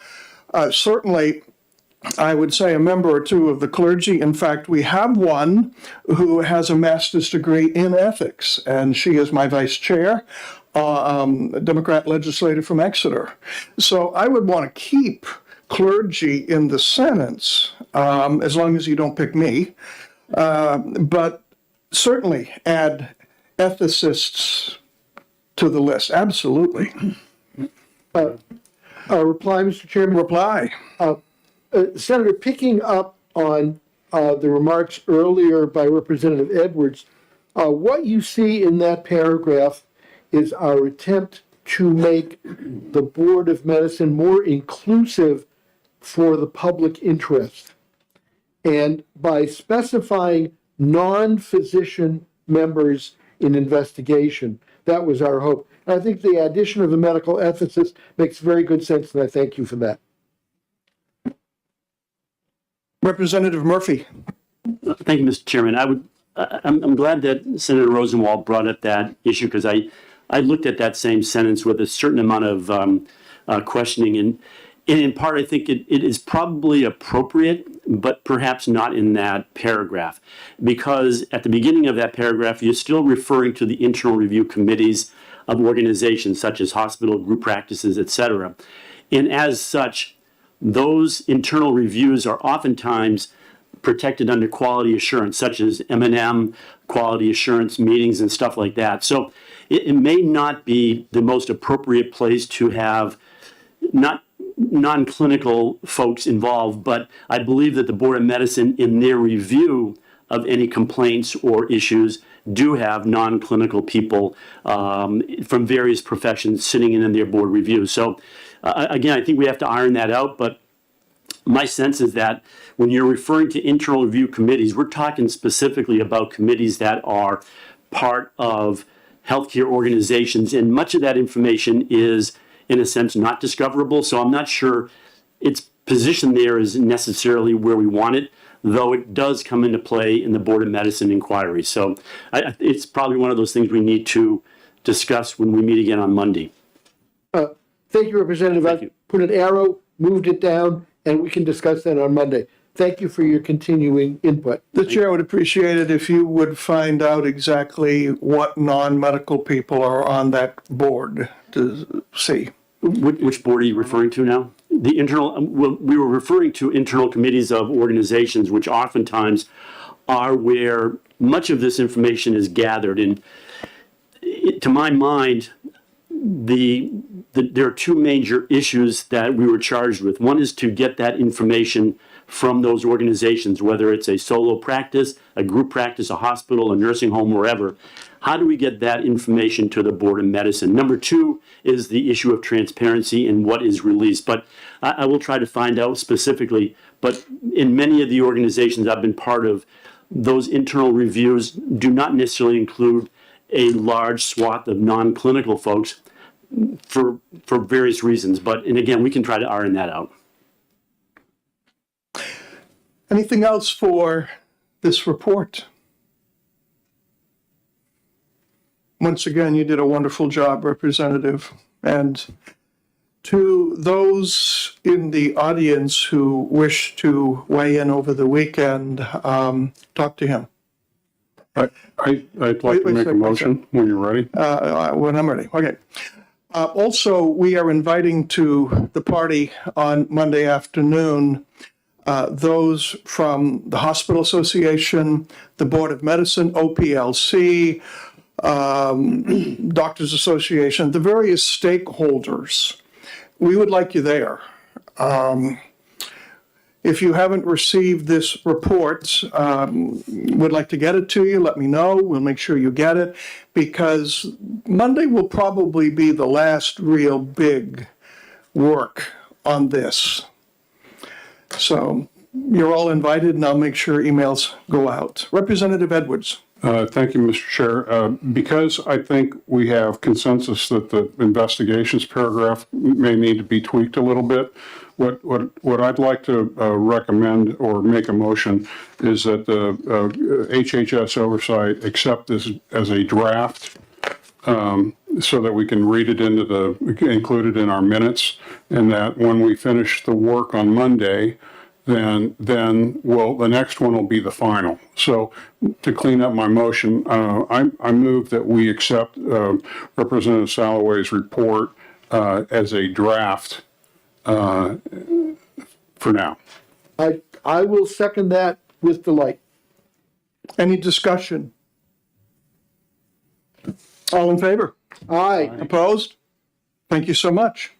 certainly, I would say a member or two of the clergy. In fact, we have one who has a master's degree in ethics, and she is my vice chair, a Democrat legislator from Exeter. So I would want to keep clergy in the sentence, as long as you don't pick me, but certainly add ethicists to the list. Absolutely. Reply, Mr. Chairman. Reply. Senator, picking up on the remarks earlier by Representative Edwards, what you see in that paragraph is our attempt to make the Board of Medicine more inclusive for the public interest. And by specifying non-physician members in investigation, that was our hope. And I think the addition of the medical emphasis makes very good sense, and I thank you for that. Representative Murphy. Thank you, Mr. Chairman. I'm glad that Senator Rosenwald brought up that issue because I looked at that same sentence with a certain amount of questioning, and in part, I think it is probably appropriate, but perhaps not in that paragraph, because at the beginning of that paragraph, you're still referring to the internal review committees of organizations such as hospital, group practices, et cetera. And as such, those internal reviews are oftentimes protected under quality assurance, such as M&M, quality assurance meetings and stuff like that. So it may not be the most appropriate place to have not non-clinical folks involved, but I believe that the Board of Medicine, in their review of any complaints or issues, do have non-clinical people from various professions sitting in their board reviews. So again, I think we have to iron that out, but my sense is that when you're referring to internal review committees, we're talking specifically about committees that are part of healthcare organizations, and much of that information is, in a sense, not discoverable. So I'm not sure its position there is necessarily where we want it, though it does come into play in the Board of Medicine inquiry. So it's probably one of those things we need to discuss when we meet again on Monday. Thank you, Representative. I put an arrow, moved it down, and we can discuss that on Monday. Thank you for your continuing input. The chair would appreciate it if you would find out exactly what non-medical people are on that board to see. Which board are you referring to now? The internal, well, we were referring to internal committees of organizations, which oftentimes are where much of this information is gathered. And to my mind, there are two major issues that we were charged with. One is to get that information from those organizations, whether it's a solo practice, a group practice, a hospital, a nursing home, wherever. How do we get that information to the Board of Medicine? Number two is the issue of transparency and what is released. But I will try to find out specifically. But in many of the organizations I've been part of, those internal reviews do not necessarily include a large swath of non-clinical folks for various reasons. And again, we can try to iron that out. Anything else for this report? Once again, you did a wonderful job, Representative. And to those in the audience who wish to weigh in over the weekend, talk to him. I'd like to make a motion when you're ready. When I'm ready. Okay. Also, we are inviting to the party on Monday afternoon those from the Hospital Association, the Board of Medicine, OPLC, Doctors Association, the various stakeholders. We would like you there. If you haven't received this report, would like to get it to you, let me know. We'll make sure you get it, because Monday will probably be the last real big work on this. So you're all invited, and I'll make sure emails go out. Representative Edwards. Thank you, Mr. Chair. Because I think we have consensus that the investigations paragraph may need to be tweaked a little bit, what I'd like to recommend or make a motion is that the HHS Oversight accept this as a draft, so that we can read it include it in our minutes, and that when we finish the work on Monday, then the next one will be the final. So to clean up my motion, I move that we accept Representative Salloway's report as a draft for now. I will second that with delight. Any discussion? All in favor? Aye. Opposed? Thank you so much.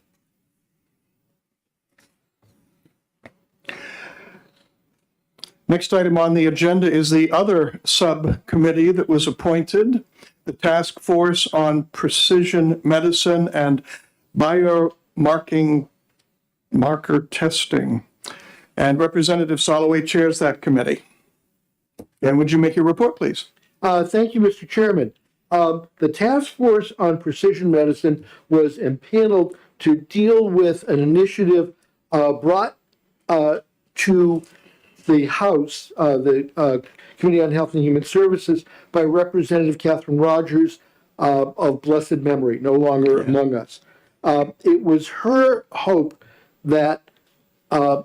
Next item on the agenda is the other subcommittee that was appointed, the Task Force on Precision Medicine and Biomarker Testing. And Representative Soloway chairs that committee. And would you make your report, please? Thank you, Mr. Chairman. The Task Force on Precision Medicine was impaneled to deal with an initiative brought to the House, the Committee on Health and Human Services, by Representative Catherine Rogers of blessed memory, no longer among us. It was her hope that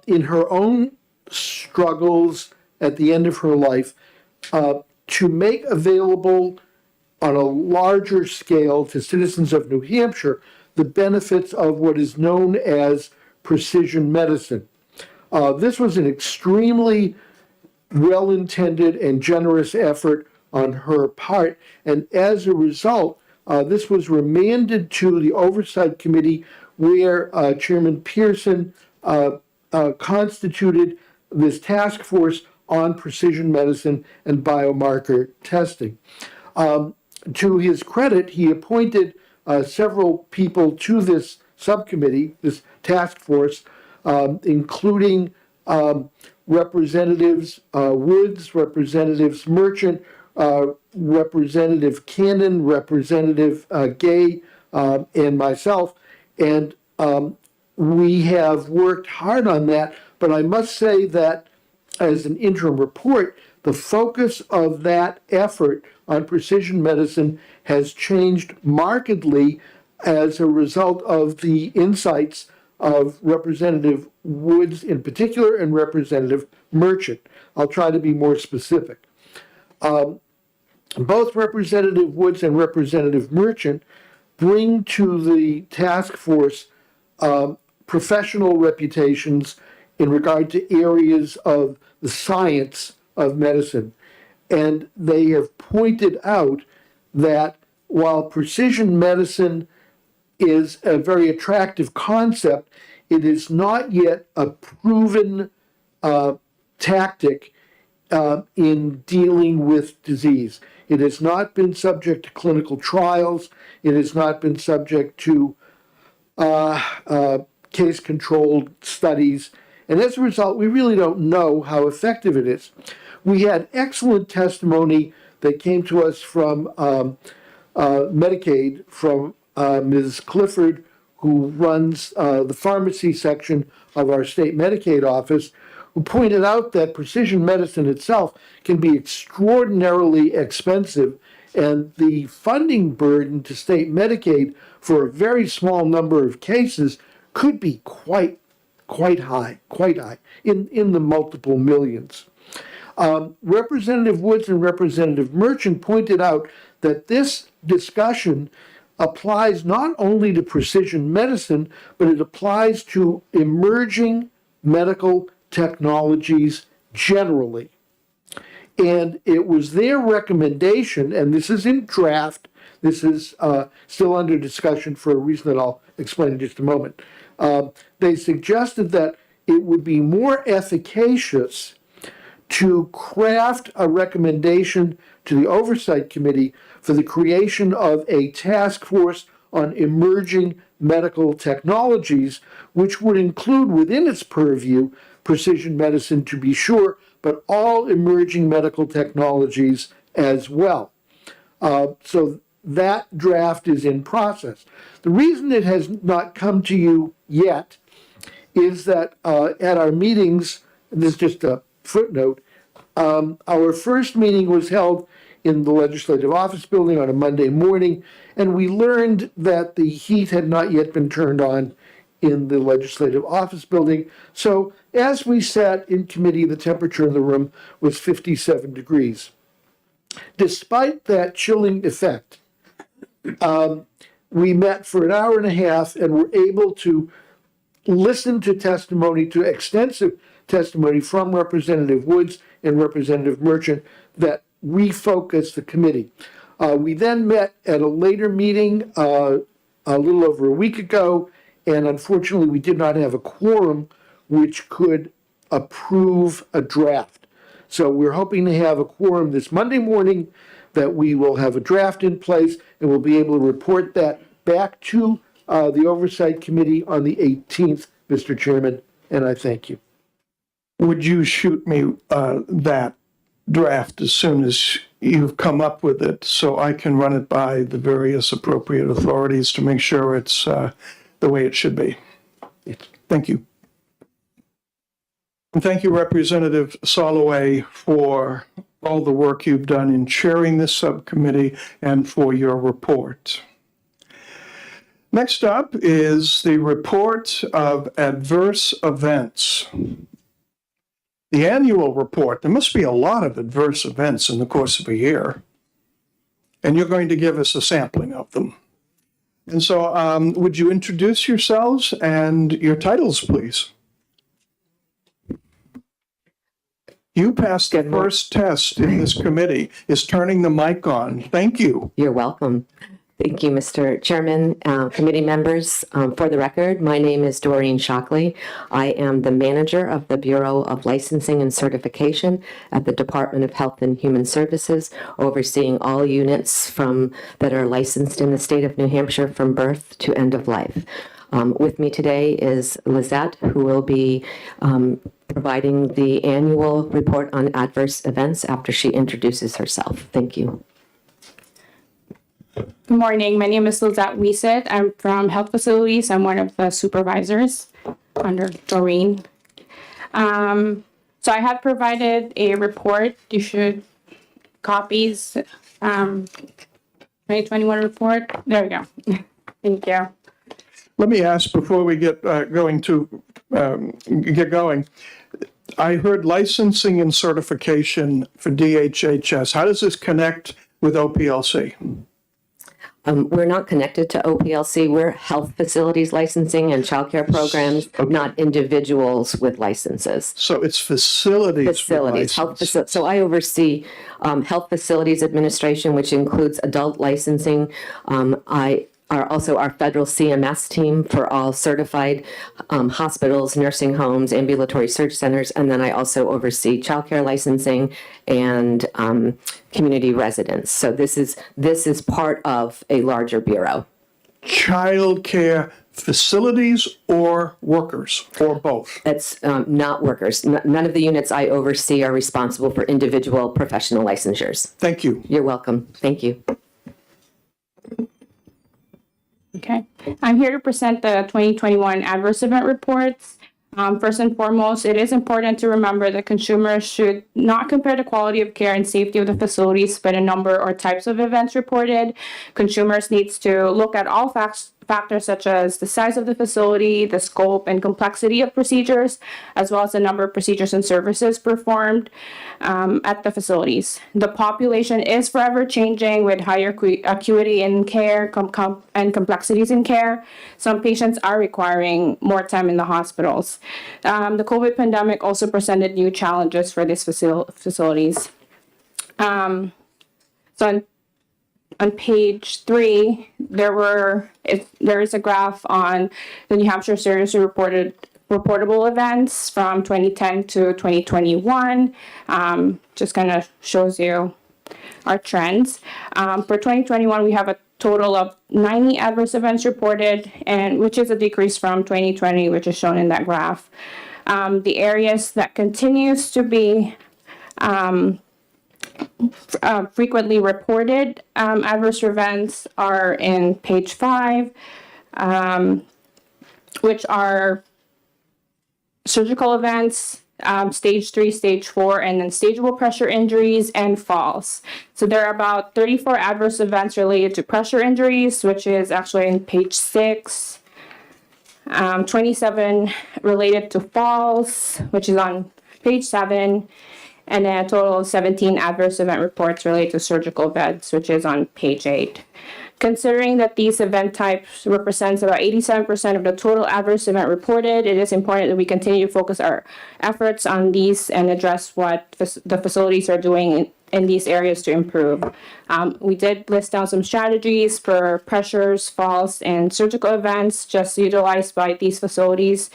in her own struggles at the end of her life, to make available on a larger scale to citizens of New Hampshire the benefits of what is known as precision medicine. This was an extremely well-intended and generous effort on her part, and as a result, this was remanded to the Oversight Committee, where Chairman Pearson constituted this task force on precision medicine and biomarker testing. To his credit, he appointed several people to this subcommittee, this task force, including Representatives Woods, Representatives Merchant, Representative Cannon, Representative Gay, and myself. And we have worked hard on that, but I must say that as an interim report, the focus of that effort on precision medicine has changed markedly as a result of the insights of Representative Woods in particular and Representative Merchant. I'll try to be more specific. Both Representative Woods and Representative Merchant bring to the task force professional reputations in regard to areas of the science of medicine. And they have pointed out that while precision medicine is a very attractive concept, it is not yet a proven tactic in dealing with disease. It has not been subject to clinical trials. It has not been subject to case-controlled studies. And as a result, we really don't know how effective it is. We had excellent testimony that came to us from Medicaid, from Ms. Clifford, who runs the pharmacy section of our state Medicaid office, who pointed out that precision medicine itself can be extraordinarily expensive, and the funding burden to state Medicaid for a very small number of cases could be quite high, in the multiple millions. Representative Woods and Representative Merchant pointed out that this discussion applies not only to precision medicine, but it applies to emerging medical technologies generally. And it was their recommendation, and this is in draft, this is still under discussion for a reason that I'll explain in just a moment. They suggested that it would be more efficacious to craft a recommendation to the Oversight Committee for the creation of a task force on emerging medical technologies, which would include within its purview precision medicine, to be sure, but all emerging medical technologies as well. So that draft is in process. The reason it has not come to you yet is that at our meetings, and this is just a footnote, our first meeting was held in the Legislative Office Building on a Monday morning, and we learned that the heat had not yet been turned on in the Legislative Office Building. So as we sat in committee, the temperature in the room was 57 degrees. Despite that chilling effect, we met for an hour and a half and were able to listen to testimony, to extensive testimony from Representative Woods and Representative Merchant that refocused the committee. We then met at a later meeting a little over a week ago, and unfortunately, we did not have a quorum which could approve a draft. So we're hoping to have a quorum this Monday morning, that we will have a draft in place, and we'll be able to report that back to the Oversight Committee on the 18th, Mr. Chairman, and I thank you. Would you shoot me that draft as soon as you've come up with it so I can run it by the various appropriate authorities to make sure it's the way it should be? Thank you. And thank you, Representative Soloway, for all the work you've done in chairing this subcommittee and for your report. Next up is the report of adverse events. The annual report, there must be a lot of adverse events in the course of a year, and you're going to give us a sampling of them. And so would you introduce yourselves and your titles, please? You passed the first test in this committee, is turning the mic on. Thank you. You're welcome. Thank you, Mr. Chairman, committee members. For the record, my name is Doreen Shockley. I am the manager of the Bureau of Licensing and Certification at the Department of Health and Human Services, overseeing all units that are licensed in the state of New Hampshire from birth to end of life. With me today is Lizette, who will be providing the annual report on adverse events after she introduces herself. Thank you. Good morning. My name is Lizette Wiesit. I'm from Health Facilities. I'm one of the supervisors under Doreen. So I have provided a report. You should copies. 2021 report. There we go. Thank you. Let me ask before we get going. I heard licensing and certification for DHHS. How does this connect with OPLC? We're not connected to OPLC. We're health facilities licensing and childcare programs, not individuals with licenses. So it's facilities. Facilities, so I oversee health facilities administration, which includes adult licensing. I are also our federal CMS team for all certified hospitals, nursing homes, ambulatory surgery centers, and then I also oversee childcare licensing and community residents. So this is part of a larger bureau. Child care facilities or workers, or both? That's not workers. None of the units I oversee are responsible for individual professional licensures. Thank you. You're welcome. Thank you. Okay. I'm here to present the 2021 adverse event reports. First and foremost, it is important to remember that consumers should not compare the quality of care and safety of the facilities by the number or types of events reported. Consumers needs to look at all factors such as the size of the facility, the scope and complexity of procedures, as well as the number of procedures and services performed at the facilities. The population is forever changing with higher acuity in care and complexities in care. Some patients are requiring more time in the hospitals. The COVID pandemic also presented new challenges for these facilities. On page 3, there is a graph on the New Hampshire Series of reportable events from 2010 to 2021. Just kind of shows you our trends. For 2021, we have a total of 90 adverse events reported, and which is a decrease from 2020, which is shown in that graph. The areas that continues to be frequently reported adverse events are in page 5, which are surgical events, stage 3, stage 4, and then stageable pressure injuries and falls. So there are about 34 adverse events related to pressure injuries, which is actually in page 6. 27 related to falls, which is on page 7. And then a total of 17 adverse event reports related to surgical events, which is on page 8. Considering that these event types represents about 87% of the total adverse event reported, it is important that we continue to focus our efforts on these and address what the facilities are doing in these areas to improve. We did list down some strategies for pressures, falls, and surgical events just utilized by these facilities,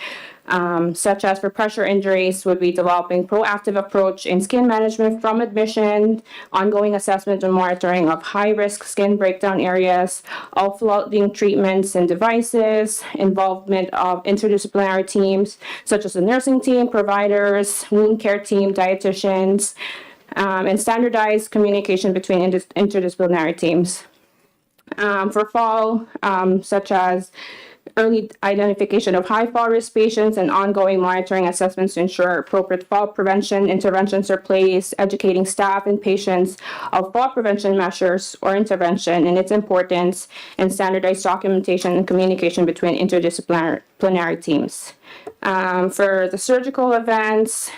such as for pressure injuries, would be developing proactive approach in skin management from admission, ongoing assessment and monitoring of high-risk skin breakdown areas, offloading treatments and devices, involvement of interdisciplinary teams, such as the nursing team, providers, wound care team, dietitians, and standardized communication between interdisciplinary teams. For fall, such as early identification of high fall risk patients and ongoing monitoring assessments to ensure appropriate fall prevention interventions are placed, educating staff and patients of fall prevention measures or intervention and its importance, and standardized documentation and communication between interdisciplinary teams. For the surgical events,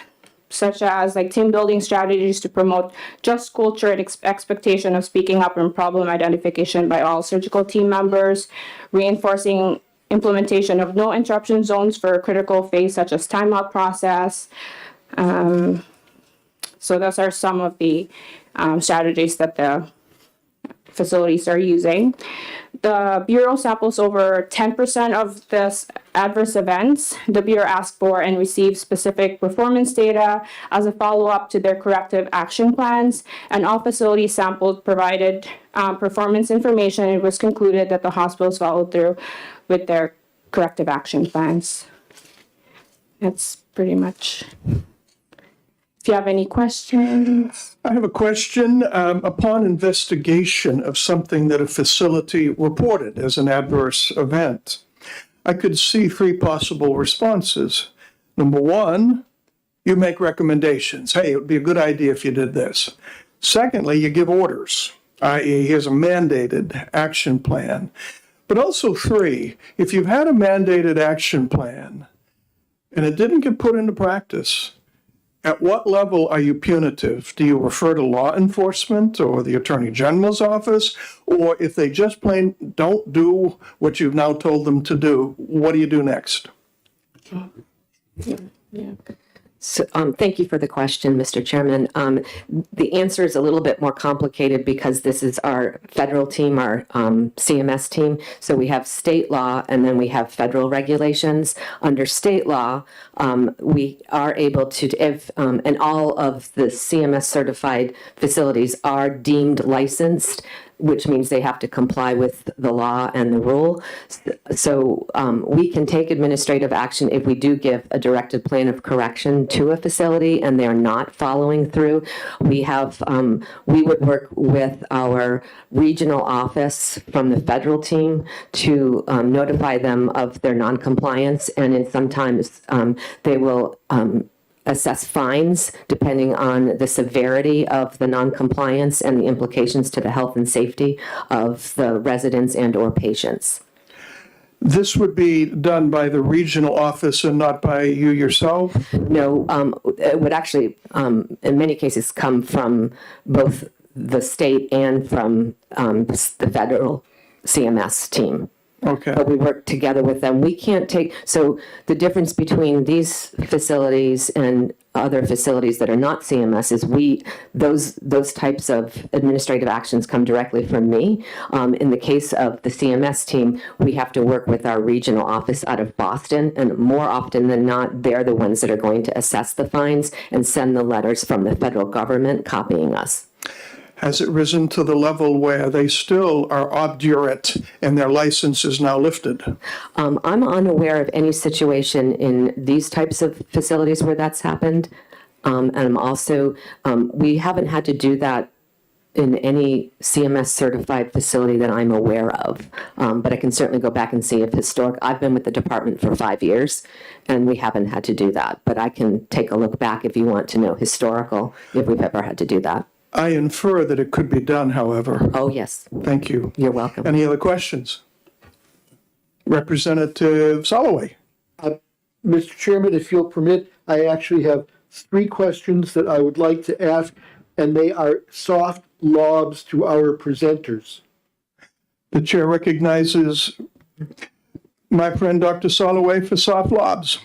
such as like team building strategies to promote just culture and expectation of speaking up and problem identification by all surgical team members, reinforcing implementation of no interruption zones for a critical phase such as timeout process. So those are some of the strategies that the facilities are using. The Bureau samples over 10% of this adverse events. The Bureau asked for and received specific performance data as a follow-up to their corrective action plans, and all facilities sampled provided performance information. It was concluded that the hospitals followed through with their corrective action plans. That's pretty much. If you have any questions. I have a question. Upon investigation of something that a facility reported as an adverse event, I could see three possible responses. Number one, you make recommendations. Hey, it would be a good idea if you did this. Secondly, you give orders, i.e., here's a mandated action plan. But also three, if you've had a mandated action plan and it didn't get put into practice, at what level are you punitive? Do you refer to law enforcement or the Attorney General's office? Or if they just plain don't do what you've now told them to do, what do you do next? Yeah. So, thank you for the question, Mr. Chairman. The answer is a little bit more complicated because this is our federal team, our CMS team. So we have state law and then we have federal regulations. Under state law, we are able to, if, and all of the CMS certified facilities are deemed licensed, which means they have to comply with the law and the rule. So we can take administrative action if we do give a directed plan of correction to a facility and they're not following through. We have, we would work with our regional office from the federal team to notify them of their noncompliance, and in sometimes they will assess fines depending on the severity of the noncompliance and the implications to the health and safety of the residents and or patients. This would be done by the regional office and not by you yourself? No, it would actually, in many cases, come from both the state and from the federal CMS team. Okay. But we work together with them. We can't take, so the difference between these facilities and other facilities that are not CMS is those types of administrative actions come directly from me. In the case of the CMS team, we have to work with our regional office out of Boston, and more often than not, they're the ones that are going to assess the fines and send the letters from the federal government copying us. Has it risen to the level where they still are obdurate and their license is now lifted? I'm unaware of any situation in these types of facilities where that's happened. And I'm also, we haven't had to do that in any CMS certified facility that I'm aware of. But I can certainly go back and see if I've been with the department for 5 years and we haven't had to do that. But I can take a look back if you want to know historical, if we've ever had to do that. I infer that it could be done, however. Oh, yes. Thank you. You're welcome. Any other questions? Representative Soloway. Mr. Chairman, if you'll permit, I actually have 3 questions that I would like to ask, and they are soft lobs to our presenters. The chair recognizes my friend Dr. Soloway for soft lobs.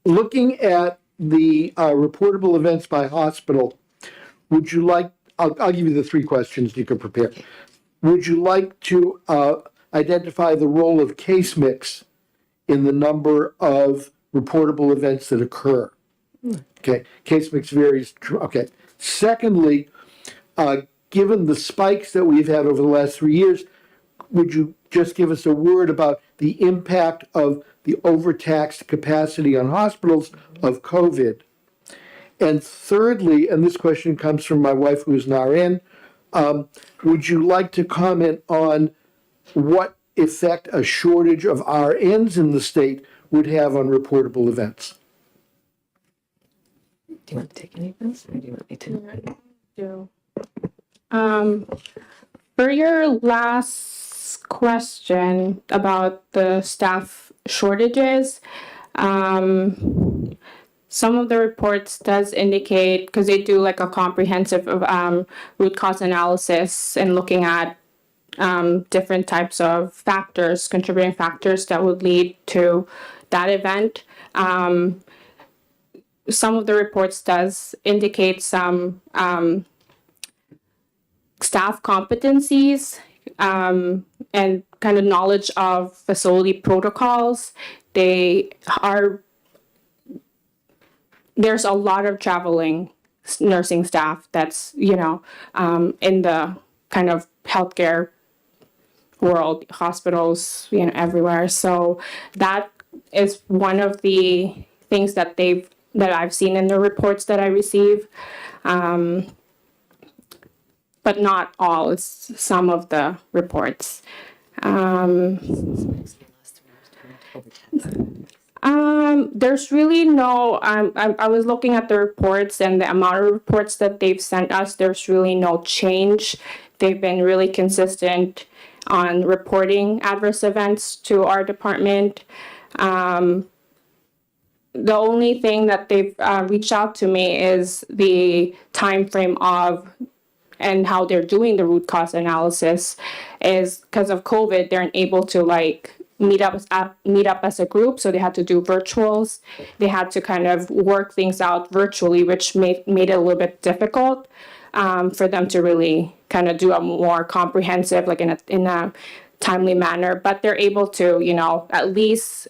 Looking at the reportable events by hospital, would you like, I'll give you the three questions you can prepare. Would you like to identify the role of case mix in the number of reportable events that occur? Okay, case mix varies. Okay. Secondly, given the spikes that we've had over the last 3 years, would you just give us a word about the impact of the overtaxed capacity on hospitals of COVID? And thirdly, and this question comes from my wife, who's an RN, would you like to comment on what effect a shortage of RNs in the state would have on reportable events? Do you want to take any of this, or do you want me to? For your last question about the staff shortages, some of the reports does indicate, because they do like a comprehensive root cause analysis and looking at different types of factors, contributing factors that would lead to that event. Some of the reports does indicate some staff competencies and kind of knowledge of facility protocols. There's a lot of traveling nursing staff that's, in the kind of healthcare world, hospitals, everywhere. So that is one of the things that I've seen in the reports that I receive. But not all, it's some of the reports. There's really no, I was looking at the reports and the amount of reports that they've sent us, there's really no change. They've been really consistent on reporting adverse events to our department. The only thing that they've reached out to me is the time frame of and how they're doing the root cause analysis is because of COVID, they're unable to meet up as a group. So they had to do virtuals. They had to kind of work things out virtually, which made it a little bit difficult for them to really kind of do a more comprehensive, in a timely manner. But they're able to, at least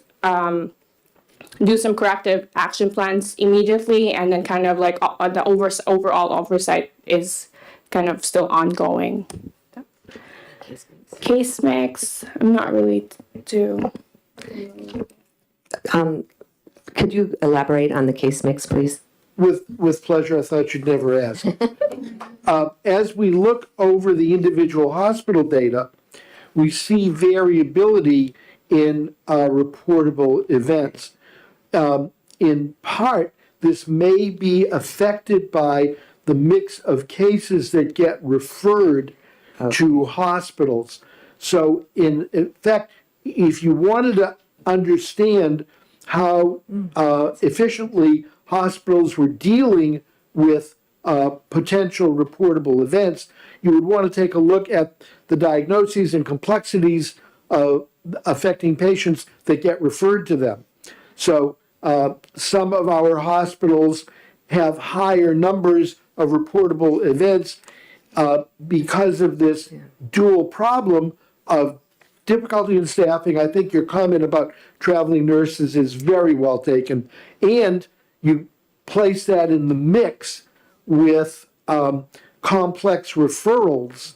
do some corrective action plans immediately, and then kind of the overall oversight is kind of still ongoing. Case mix, I'm not really too. Could you elaborate on the case mix, please? With pleasure. I thought you'd never ask. As we look over the individual hospital data, we see variability in reportable events. In part, this may be affected by the mix of cases that get referred to hospitals. So in fact, if you wanted to understand how efficiently hospitals were dealing with potential reportable events, you would want to take a look at the diagnoses and complexities affecting patients that get referred to them. So some of our hospitals have higher numbers of reportable events because of this dual problem of difficulty in staffing. I think your comment about traveling nurses is very well taken. And you place that in the mix with complex referrals,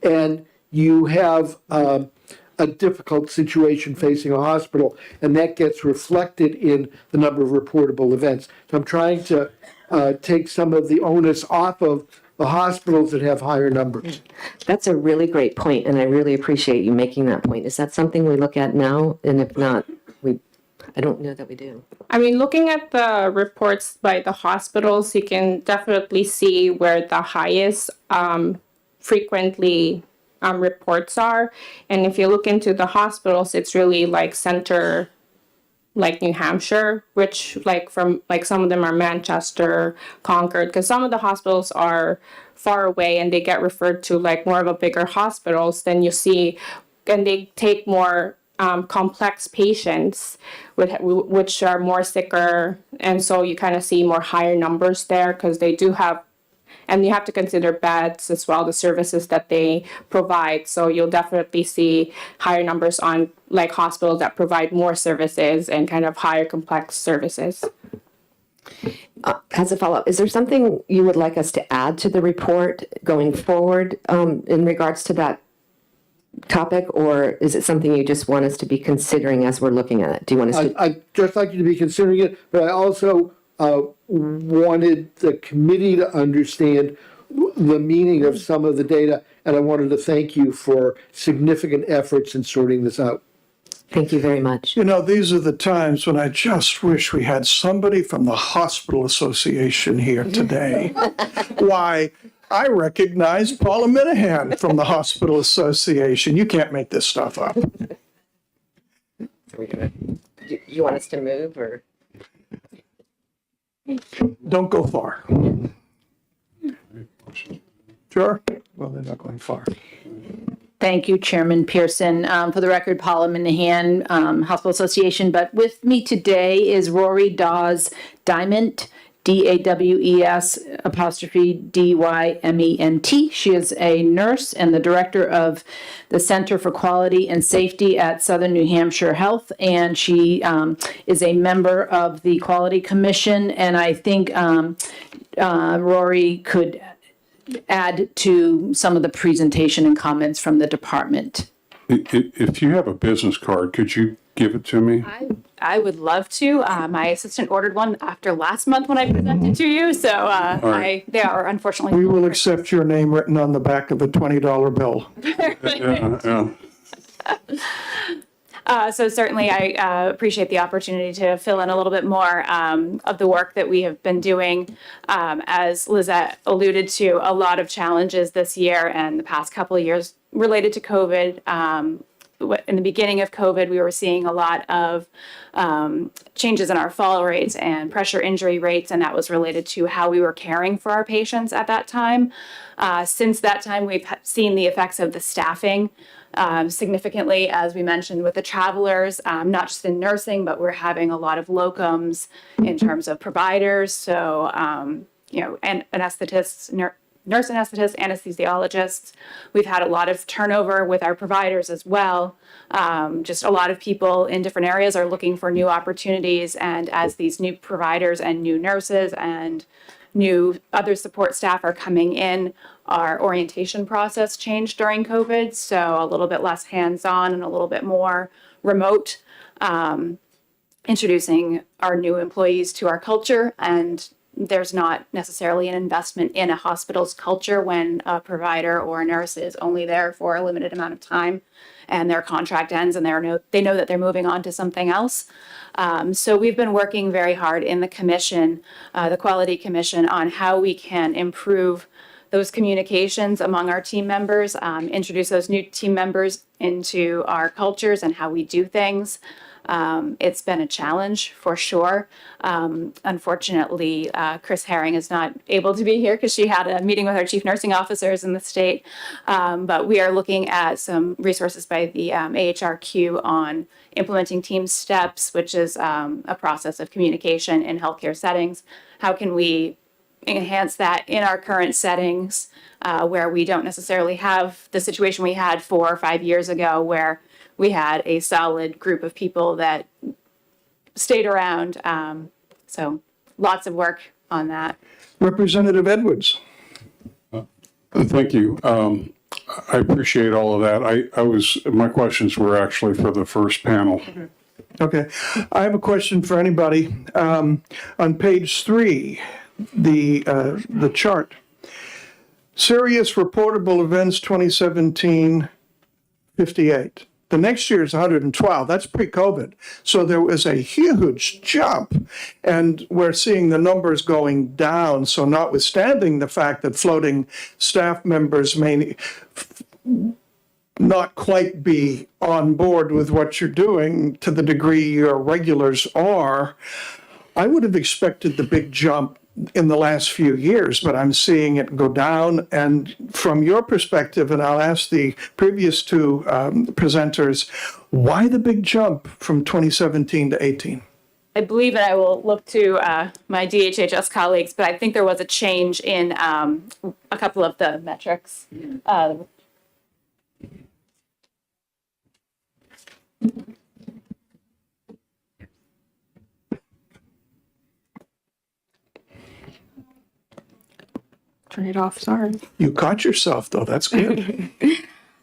and you have a difficult situation facing a hospital, and that gets reflected in the number of reportable events. So I'm trying to take some of the onus off of the hospitals that have higher numbers. That's a really great point, and I really appreciate you making that point. Is that something we look at now? And if not, I don't know that we do. I mean, looking at the reports by the hospitals, you can definitely see where the highest frequently reports are. And if you look into the hospitals, it's really center, New Hampshire, which some of them are Manchester, Concord, because some of the hospitals are far away and they get referred to more of a bigger hospitals. Then you see, and they take more complex patients which are more sicker, and so you kind of see more higher numbers there because they do have And you have to consider beds as well, the services that they provide. So you'll definitely see higher numbers on like hospitals that provide more services and kind of higher complex services. As a follow-up, is there something you would like us to add to the report going forward in regards to that topic, or is it something you just want us to be considering as we're looking at it? Do you want us to? I'd just like you to be considering it, but I also wanted the committee to understand the meaning of some of the data, and I wanted to thank you for significant efforts in sorting this out. Thank you very much. You know, these are the times when I just wish we had somebody from the Hospital Association here today. Why, I recognize Paula Minahan from the Hospital Association. You can't make this stuff up. Do you want us to move, or? Don't go far. Sure? Well, they're not going far. Thank you, Chairman Pearson. For the record, Paula Minahan, Hospital Association. But with me today is Rory Dawes Diamond, DAWES apostrophe DYMENT. She is a nurse and the director of the Center for Quality and Safety at Southern New Hampshire Health. And she is a member of the Quality Commission. And I think Rory could add to some of the presentation and comments from the department. If you have a business card, could you give it to me? I would love to. My assistant ordered one after last month when I presented to you, so right. they are unfortunately. We will accept your name written on the back of a $20 bill. So certainly I appreciate the opportunity to fill in a little bit more of the work that we have been doing. As Lizette alluded to, a lot of challenges this year and the past couple of years related to COVID. In the beginning of COVID, we were seeing a lot of changes in our fall rates and pressure injury rates, and that was related to how we were caring for our patients at that time. Since that time, we've seen the effects of the staffing significantly, as we mentioned, with the travelers, not just in nursing, but we're having a lot of locums in terms of providers. So, and anesthetists, nurse anesthetists, anesthesiologists. We've had a lot of turnover with our providers as well. Just a lot of people in different areas are looking for new opportunities. And as these new providers and new nurses and new other support staff are coming in, our orientation process changed during COVID. So a little bit less hands-on and a little bit more remote, introducing our new employees to our culture. And there's not necessarily an investment in a hospital's culture when a provider or a nurse is only there for a limited amount of time and their contract ends and they know that they're moving on to something else. So we've been working very hard in the commission, the Quality Commission, on how we can improve those communications among our team members, introduce those new team members into our cultures and how we do things. It's been a challenge for sure. Unfortunately, Chris Herring is not able to be here because she had a meeting with our chief nursing officers in the state. But we are looking at some resources by the AHRQ on implementing team steps, which is a process of communication in healthcare settings. How can we enhance that in our current settings where we don't necessarily have the situation we had 4 or 5 years ago where we had a solid group of people that stayed around. So lots of work on that. Representative Edwards. Thank you. I appreciate all of that. My questions were actually for the first panel. Okay. I have a question for anybody. On page 3, the chart. Serious reportable events 2017, 58. The next year is 112. That's pre-COVID. So there was a huge jump. And we're seeing the numbers going down. So notwithstanding the fact that floating staff members may not quite be on board with what you're doing to the degree your regulars are, I would have expected the big jump in the last few years, but I'm seeing it go down. And from your perspective, and I'll ask the previous two presenters, why the big jump from 2017 to 18? I believe that I will look to my DHHS colleagues, but I think there was a change in a couple of the metrics. Turn it off, sorry. You caught yourself, though. That's good.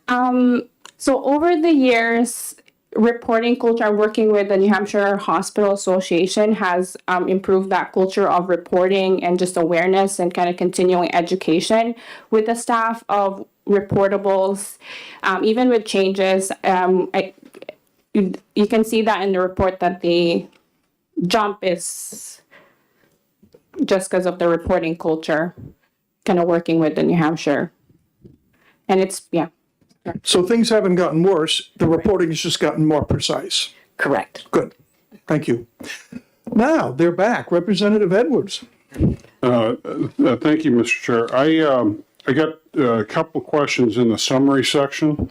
So over the years, reporting culture, I'm working with the New Hampshire Hospital Association has improved that culture of reporting and just awareness and kind of continuing education with the staff of reportables. Even with changes, you can see that in the report that the jump is just because of the reporting culture, kind of working with the New Hampshire. And it's, yeah. So things haven't gotten worse. The reporting has just gotten more precise. Correct. Good. Thank you. Now, they're back. Representative Edwards. Thank you, Mr. Chair. I got a couple questions in the summary section.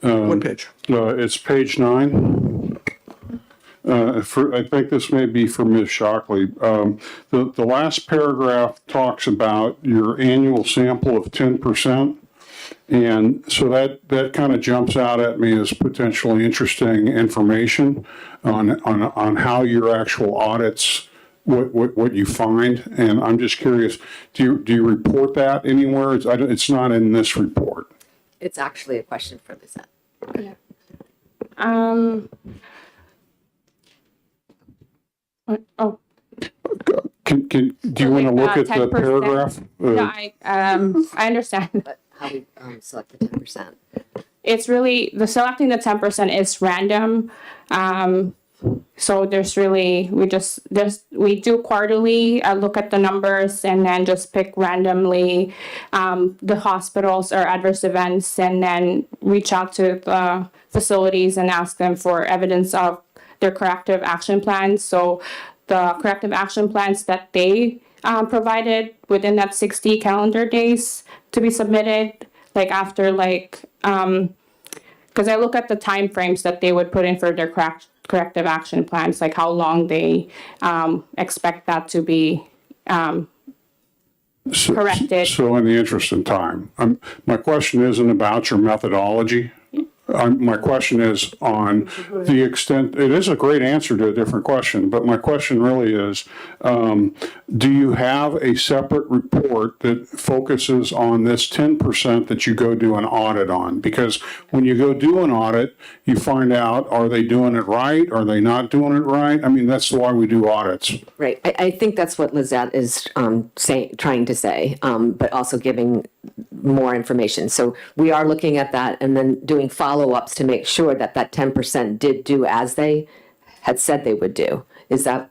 What page? It's page 9. I think this may be for Ms. Shockley. The last paragraph talks about your annual sample of 10%. And so that kind of jumps out at me as potentially interesting information on how your actual audits, what you find. And I'm just curious, do you report that anywhere? It's not in this report. It's actually a question for Lizette. Oh, Do you want to look at the 10%? paragraph? no, I understand. But how we select the 10%. It's really, selecting the 10% is random. So there's really, we do quarterly, look at the numbers and then just pick randomly the hospitals or adverse events, and then reach out to the facilities and ask them for evidence of their corrective action plans. So the corrective action plans that they provided within that 60 calendar days to be submitted, like after because I look at the time frames that they would put in for their corrective action plans, like how long they expect that to be corrected. So in the interest of time, my question isn't about your methodology. My question is on the extent, it is a great answer to a different question, but my question really is, do you have a separate report that focuses on this 10% that you go do an audit on? Because when you go do an audit, you find out, are they doing it right? Are they not doing it right? I mean, that's why we do audits. Right. I think that's what Lizette is trying to say, but also giving more information. So we are looking at that and then doing follow-ups to make sure that 10% did do as they had said they would do. Is that?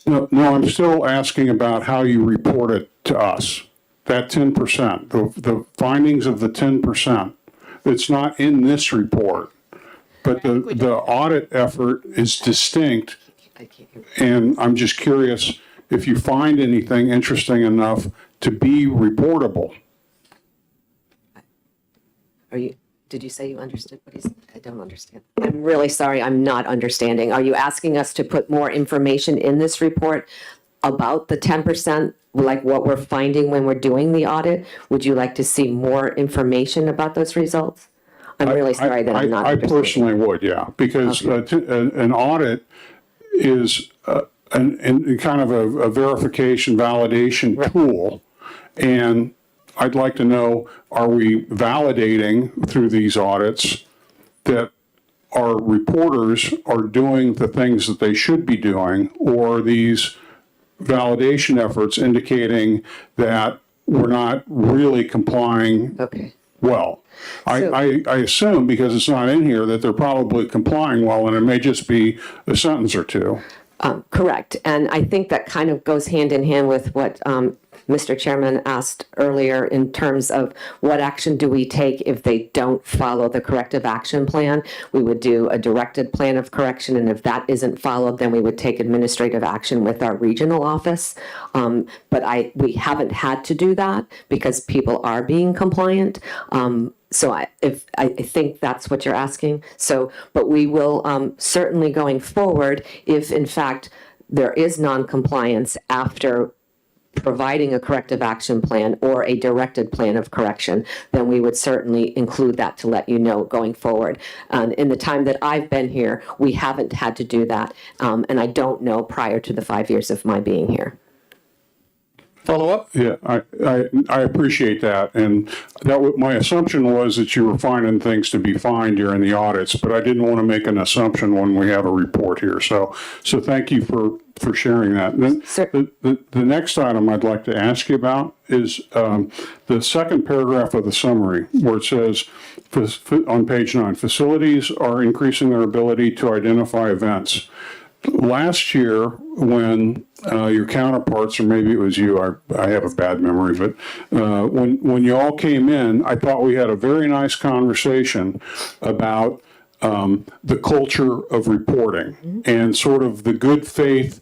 No, I'm still asking about how you report it to us. That 10%, the findings of the 10%. It's not in this report, but the audit effort is distinct. And I'm just curious if you find anything interesting enough to be reportable. Did you say you understood what he said? I don't understand. I'm really sorry, I'm not understanding. Are you asking us to put more information in this report about the 10%, like what we're finding when we're doing the audit? Would you like to see more information about those results? I'm really sorry that I'm not understanding. I personally would, yeah, because an audit is kind of a verification, validation tool. And I'd like to know, are we validating through these audits that our reporters are doing the things that they should be doing, or these validation efforts indicating that we're not really complying well? I assume, because it's not in here, that they're probably complying well, and it may just be a sentence or two. Correct. And I think that kind of goes hand in hand with what Mr. Chairman asked earlier in terms of what action do we take if they don't follow the corrective action plan. We would do a directed plan of correction, and if that isn't followed, then we would take administrative action with our regional office. But we haven't had to do that because people are being compliant. So I think that's what you're asking. So, but we will certainly going forward, if in fact there is noncompliance after providing a corrective action plan or a directed plan of correction, then we would certainly include that to let you know going forward. In the time that I've been here, we haven't had to do that, and I don't know prior to the 5 years of my being here. Follow up? Yeah, I appreciate that. And my assumption was that you were finding things to be fine during the audits, but I didn't want to make an assumption when we have a report here. So thank you for sharing that. And then the next item I'd like to ask you about is the second paragraph of the summary, where it says on page 9, facilities are increasing their ability to identify events. Last year, when your counterparts, or maybe it was you, I have a bad memory, but when you all came in, I thought we had a very nice conversation about the culture of reporting and sort of the good faith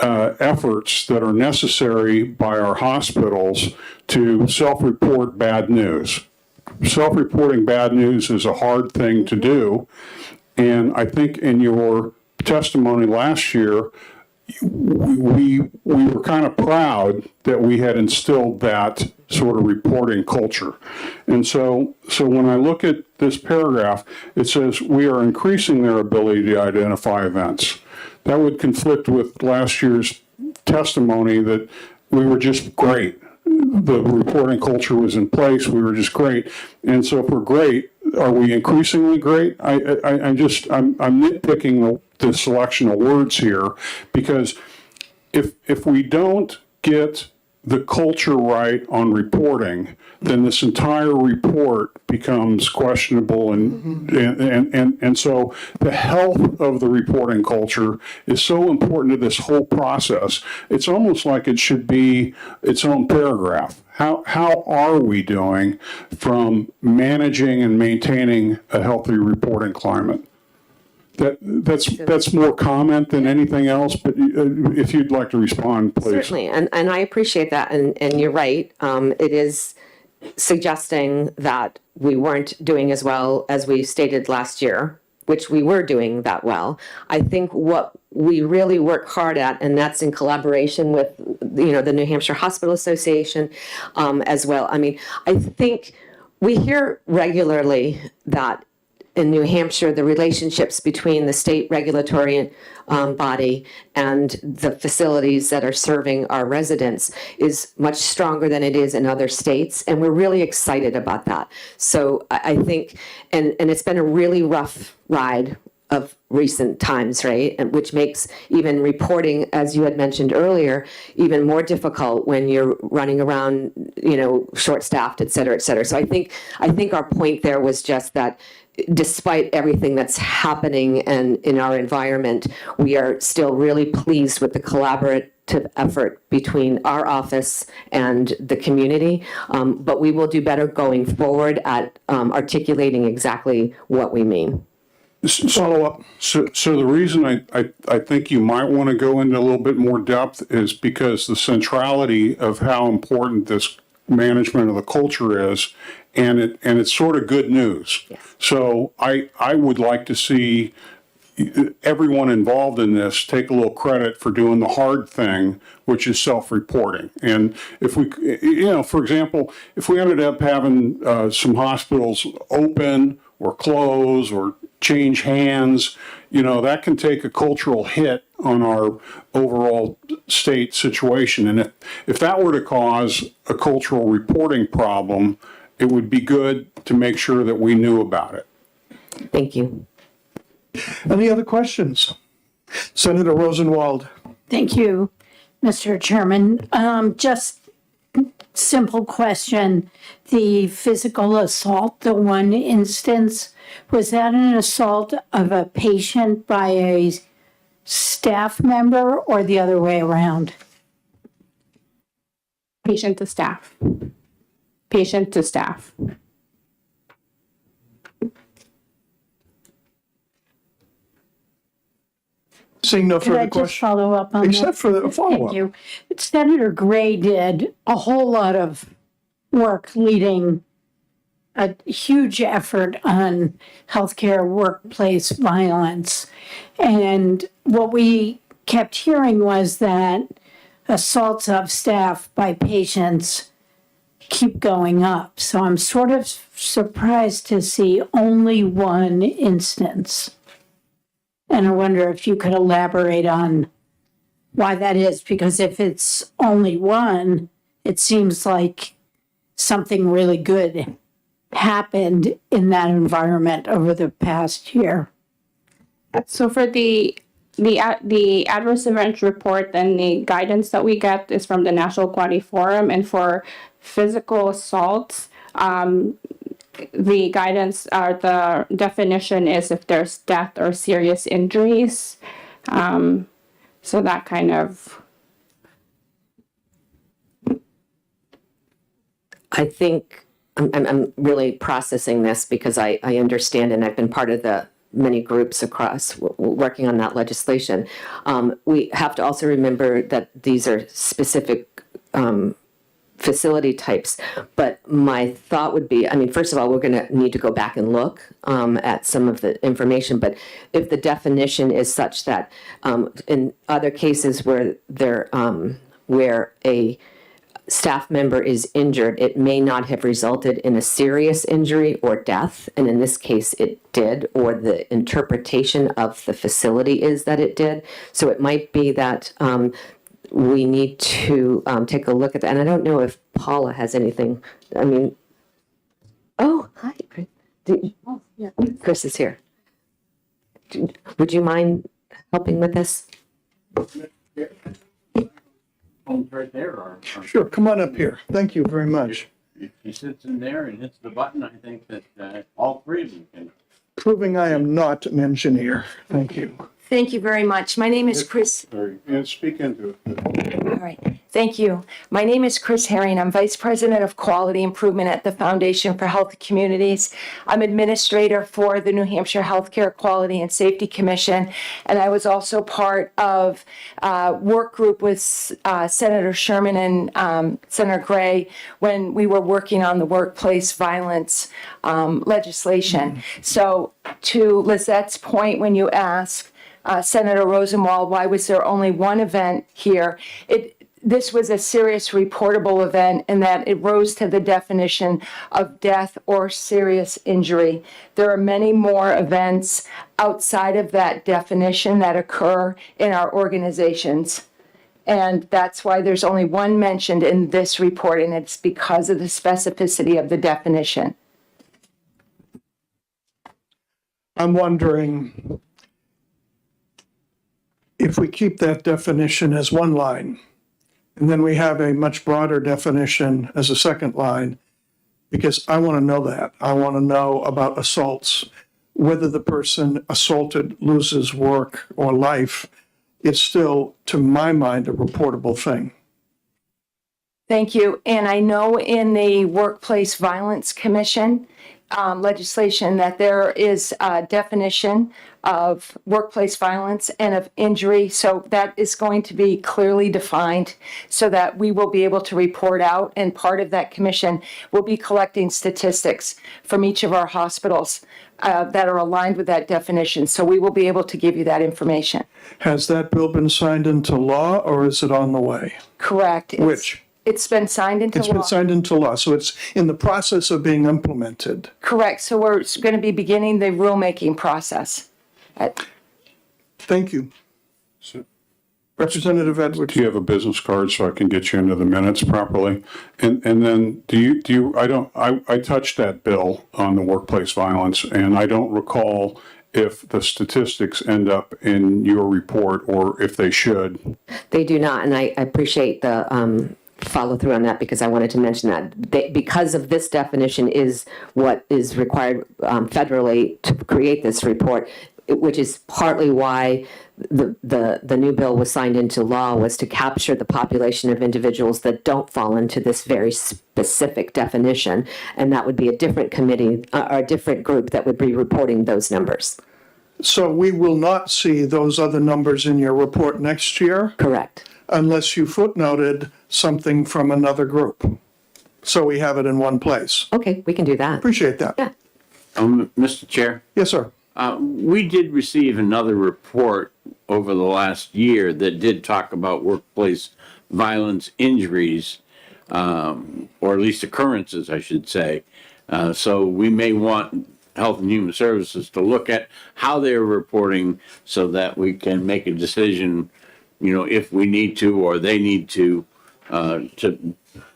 efforts that are necessary by our hospitals to self-report bad news. Self-reporting bad news is a hard thing to do, and I think in your testimony last year, we were kind of proud that we had instilled that sort of reporting culture. And so when I look at this paragraph, it says we are increasing their ability to identify events. That would conflict with last year's testimony that we were just great. The reporting culture was in place. We were just great. And so if we're great, are we increasingly great? I'm nitpicking the selection of words here, because if we don't get the culture right on reporting, then this entire report becomes questionable, and so the health of the reporting culture is so important to this whole process. It's almost like it should be its own paragraph. How are we doing from managing and maintaining a healthy reporting climate? That's more comment than anything else, but if you'd like to respond, please. Certainly, and I appreciate that, and you're right. It is suggesting that we weren't doing as well as we stated last year, which we were doing that well. I think what we really work hard at, and that's in collaboration with, the New Hampshire Hospital Association as well. I mean, I think we hear regularly that in New Hampshire, the relationships between the state regulatory body and the facilities that are serving our residents is much stronger than it is in other states, and we're really excited about that. So I think, and it's been a really rough ride of recent times, right? And which makes even reporting, as you had mentioned earlier, even more difficult when you're running around, short-staffed, et cetera, et cetera. So I think our point there was just that despite everything that's happening and in our environment, we are still really pleased with the collaborative effort between our office and the community. But we will do better going forward at articulating exactly what we mean. Follow up. So the reason I think you might want to go into a little bit more depth is because the centrality of how important this management of the culture is, and it's sort of good news. Yes. So I would like to see everyone involved in this take a little credit for doing the hard thing, which is self-reporting. And if we, for example, if we ended up having some hospitals open or close or change hands, that can take a cultural hit on our overall state situation. And if that were to cause a cultural reporting problem, it would be good to make sure that we knew about it. Thank you. Any other questions? Senator Rosenwald. Thank you, Mr. Chairman. Just simple question. The physical assault, the one instance, was that an assault of a patient by a staff member or the other way around? Patient to staff. Patient to staff. Seeing no Could I further just questions. follow up on that? Except for the follow-up. Thank you. Senator Gray did a whole lot of work leading a huge effort on healthcare workplace violence. And what we kept hearing was that assaults of staff by patients keep going up. So I'm sort of surprised to see only one instance. And I wonder if you could elaborate on why that is, because if it's only one, it seems like something really good happened in that environment over the past year. So for the adverse events report and the guidance that we get is from the National Quality Forum, and for physical assaults, the guidance or the definition is if there's death or serious injuries. So that kind of. I think I'm really processing this because I understand, and I've been part of the many groups across working on that legislation. We have to also remember that these are specific facility types. But my thought would be, I mean, first of all, we're going to need to go back and look at some of the information. But if the definition is such that in other cases where where a staff member is injured, it may not have resulted in a serious injury or death. And in this case, it did, or the interpretation of the facility is that it did. So it might be that we need to take a look at that. And I don't know if Paula has anything. I mean, oh, hi. Chris is here. Would you mind helping with this? Right there. Sure, come on up here. Thank you very much. If he sits in there and hits the button, I think that all three of them can. Proving I am not an engineer. Thank you. Thank you very much. My name is Chris. And speak into it. All right. Thank you. My name is Chris Herring. I'm Vice President of Quality Improvement at the Foundation for Healthy Communities. I'm Administrator for the New Hampshire Healthcare Quality and Safety Commission, and I was also part of a work group with Senator Sherman and Senator Gray when we were working on the workplace violence legislation. So to Lizette's point, when you ask Senator Rosenwald, why was there only one event here? This was a serious reportable event in that it rose to the definition of death or serious injury. There are many more events outside of that definition that occur in our organizations. And that's why there's only one mentioned in this report, and it's because of the specificity of the definition. I'm wondering if we keep that definition as one line, and then we have a much broader definition as a second line, because I want to know that. I want to know about assaults, whether the person assaulted loses work or life. It's still, to my mind, a reportable thing. Thank you. And I know in the Workplace Violence Commission legislation that there is a definition of workplace violence and of injury. So that is going to be clearly defined so that we will be able to report out. And part of that commission will be collecting statistics from each of our hospitals that are aligned with that definition. So we will be able to give you that information. Has that bill been signed into law, or is it on the way? Correct. Which? It's been signed into law. It's been signed into law, so it's in the process of being implemented. Correct. So we're going to be beginning the rulemaking process. Thank you. Representative Edwards. Do you have a business card so I can get you into the minutes properly? And then I touched that bill on the workplace violence, and I don't recall if the statistics end up in your report or if they should. They do not, and I appreciate the follow through on that because I wanted to mention that because of this definition is what is required federally to create this report, which is partly why the new bill was signed into law, was to capture the population of individuals that don't fall into this very specific definition, and that would be a different committee or a different group that would be reporting those numbers. So we will not see those other numbers in your report next year? Correct. Unless you footnoted something from another group. So we have it in one place. Okay, we can do that. Appreciate that. Yeah. Mr. Chair? Yes, sir. We did receive another report over the last year that did talk about workplace violence injuries, or at least occurrences, I should say. So we may want Health and Human Services to look at how they're reporting so that we can make a decision, if we need to or they need to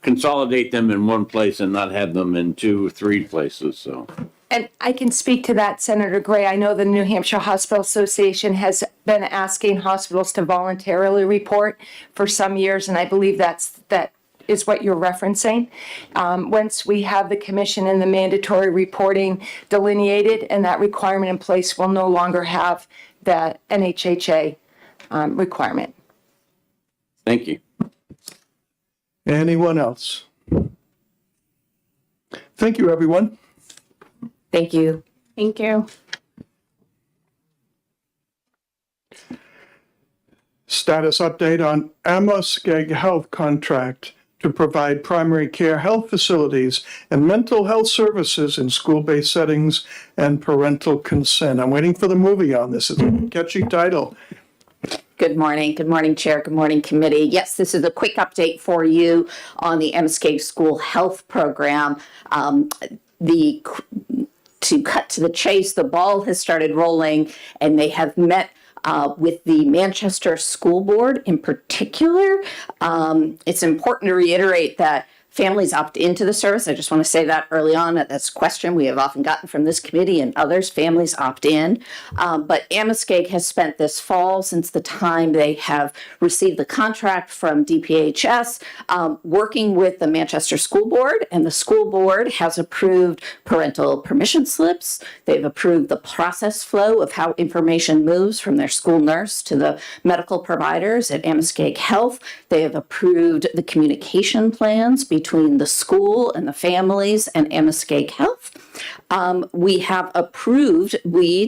consolidate them in one place and not have them in 2 or 3 places, so. And I can speak to that, Senator Gray. I know the New Hampshire Hospital Association has been asking hospitals to voluntarily report for some years, and I believe that is what you're referencing. Once we have the commission and the mandatory reporting delineated and that requirement in place, we'll no longer have the NHHA requirement. Thank you. Anyone else? Thank you, everyone. Thank you. Thank you. Status update on Skeg Health contract to provide primary care health facilities and mental health services in school-based settings and parental consent. I'm waiting for the movie on this. It's a catchy title. Good morning. Good morning, Chair. Good morning, Committee. Yes, this is a quick update for you on the Skeg School Health Program. To cut to the chase, the ball has started rolling, and they have met with the Manchester School Board in particular. It's important to reiterate that families opt into the service. I just want to say that early on. That's a question we have often gotten from this committee and others. Families opt in. But Skeg has spent this fall, since the time they have received the contract from DPHS, working with the Manchester School Board, and the school board has approved parental permission slips. They've approved the process flow of how information moves from their school nurse to the medical providers at Skeg Health. They have approved the communication plans between the school and the families and Skeg Health.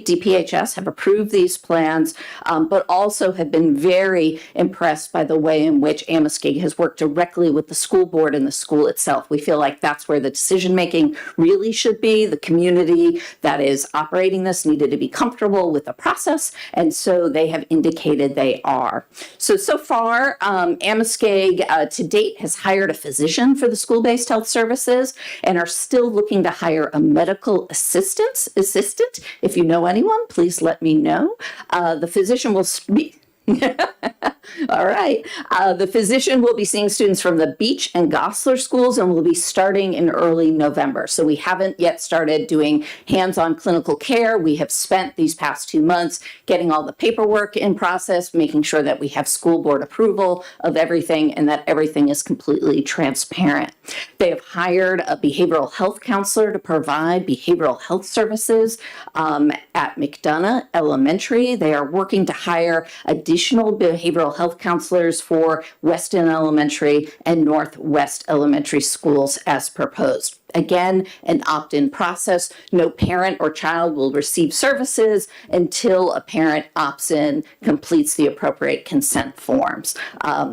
DPHS have approved these plans, but also have been very impressed by the way in which Skeg has worked directly with the school board and the school itself. We feel like that's where the decision-making really should be. The community that is operating this needed to be comfortable with the process, and so they have indicated they are. So far, Skeg to date has hired a physician for the school-based health services and are still looking to hire a medical assistant. If you know anyone, please let me know. The physician will speak. All right. The physician will be seeing students from the Beach and Goslar schools and will be starting in early November. So we haven't yet started doing hands-on clinical care. We have spent these past 2 months getting all the paperwork in process, making sure that we have school board approval of everything and that everything is completely transparent. They have hired a behavioral health counselor to provide behavioral health services at McDonough Elementary. They are working to hire additional behavioral health counselors for Weston Elementary and Northwest Elementary schools as proposed. Again, an opt-in process. No parent or child will receive services until a parent opts in, completes the appropriate consent forms.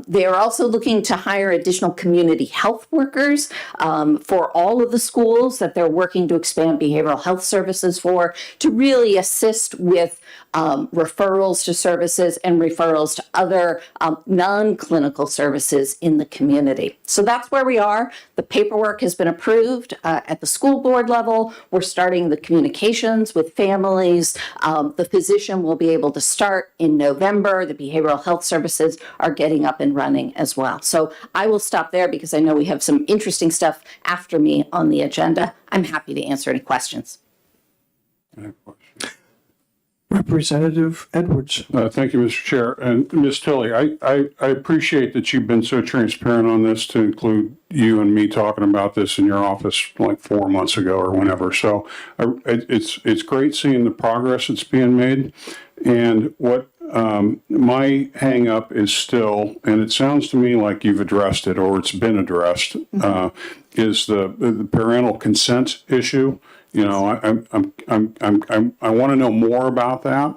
They are also looking to hire additional community health workers for all of the schools that they're working to expand behavioral health services for, to really assist with referrals to services and referrals to other non-clinical services in the community. So that's where we are. The paperwork has been approved at the school board level. We're starting the communications with families. The physician will be able to start in November. The behavioral health services are getting up and running as well. So I will stop there because I know we have some interesting stuff after me on the agenda. I'm happy to answer any questions. Representative Edwards. Thank you, Mr. Chair. And Ms. Tilley, I appreciate that you've been so transparent on this, to include you and me talking about this in your office like 4 months ago or whenever. So it's great seeing the progress that's being made. And what my hang up is still, and it sounds to me like you've addressed it or it's been addressed, is the parental consent issue. You know, I want to know more about that.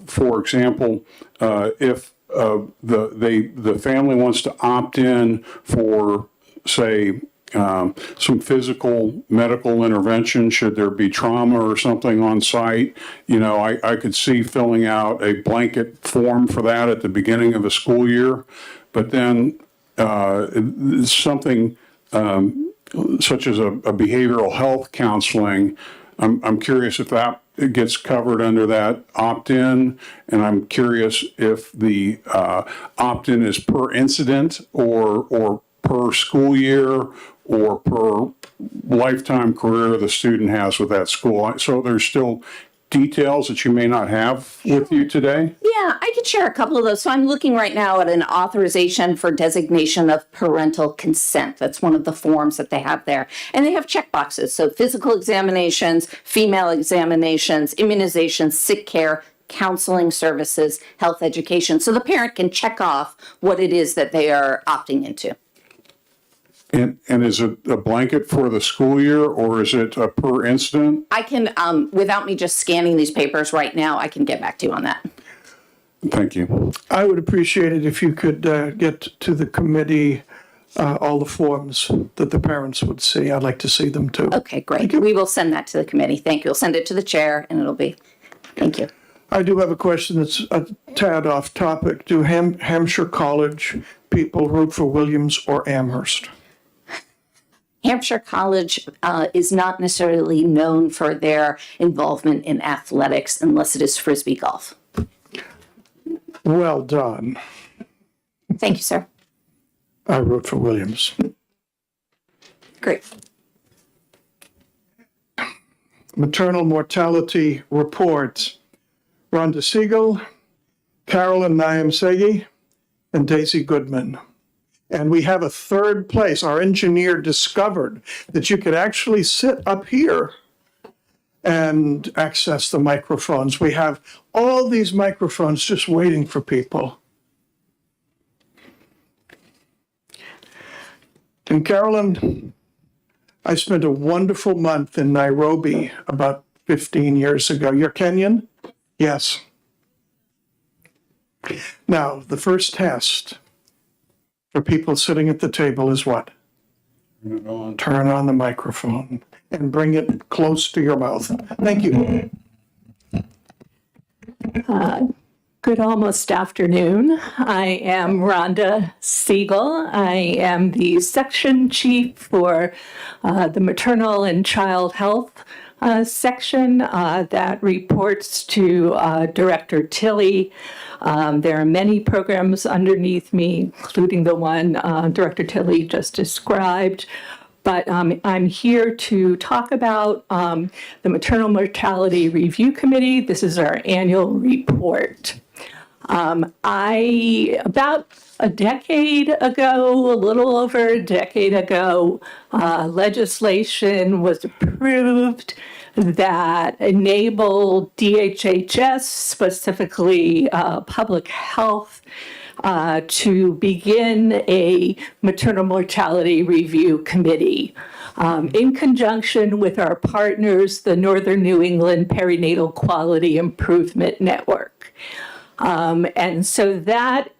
For example, if the family wants to opt in for, say, some physical medical intervention, should there be trauma or something on site. You know, I could see filling out a blanket form for that at the beginning of a school year, but then something such as a behavioral health counseling, I'm curious if that gets covered under that opt-in, and I'm curious if the opt-in is per incident or per school year or per lifetime career the student has with that school. So there's still details that you may not have with you today? Yeah, I could share a couple of those. So I'm looking right now at an authorization for designation of parental consent. That's one of the forms that they have there. And they have check boxes. So physical examinations, female examinations, immunizations, sick care, counseling services, health education. So the parent can check off what it is that they are opting into. And is it a blanket for the school year, or is it a per incident? I can, without me just scanning these papers right now, I can get back to you on that. Thank you. I would appreciate it if you could get to the committee all the forms that the parents would see. I'd like to see them too. Okay, great. We will send that to the committee. Thank you. We'll send it to the chair and it'll be, thank you. I do have a question that's a tad off topic. Do Hampshire College people root for Williams or Amherst? Hampshire College is not necessarily known for their involvement in athletics unless it is Frisbee golf. Well done. Thank you, sir. I root for Williams. Great. Maternal mortality report. Rhonda Siegel, Carolyn Naim-Segi, and Daisy Goodman. And we have a third place. Our engineer discovered that you could actually sit up here and access the microphones. We have all these microphones just waiting for people. And Carolyn, I spent a wonderful month in Nairobi about 15 years ago. You're Kenyan? Yes. Now, the first test for people sitting at the table is what? Turn on the microphone and bring it close to your mouth. Thank you. Good almost afternoon. I am Rhonda Siegel. I am the section chief for the maternal and child health section that reports to Director Tilley. There are many programs underneath me, including the one Director Tilley just described. But I'm here to talk about the Maternal Mortality Review Committee. This is our annual report. About a decade ago, a little over a decade ago, legislation was approved that enabled DHHS, specifically public health, to begin a maternal mortality review committee in conjunction with our partners, the Northern New England Perinatal Quality Improvement Network. And so that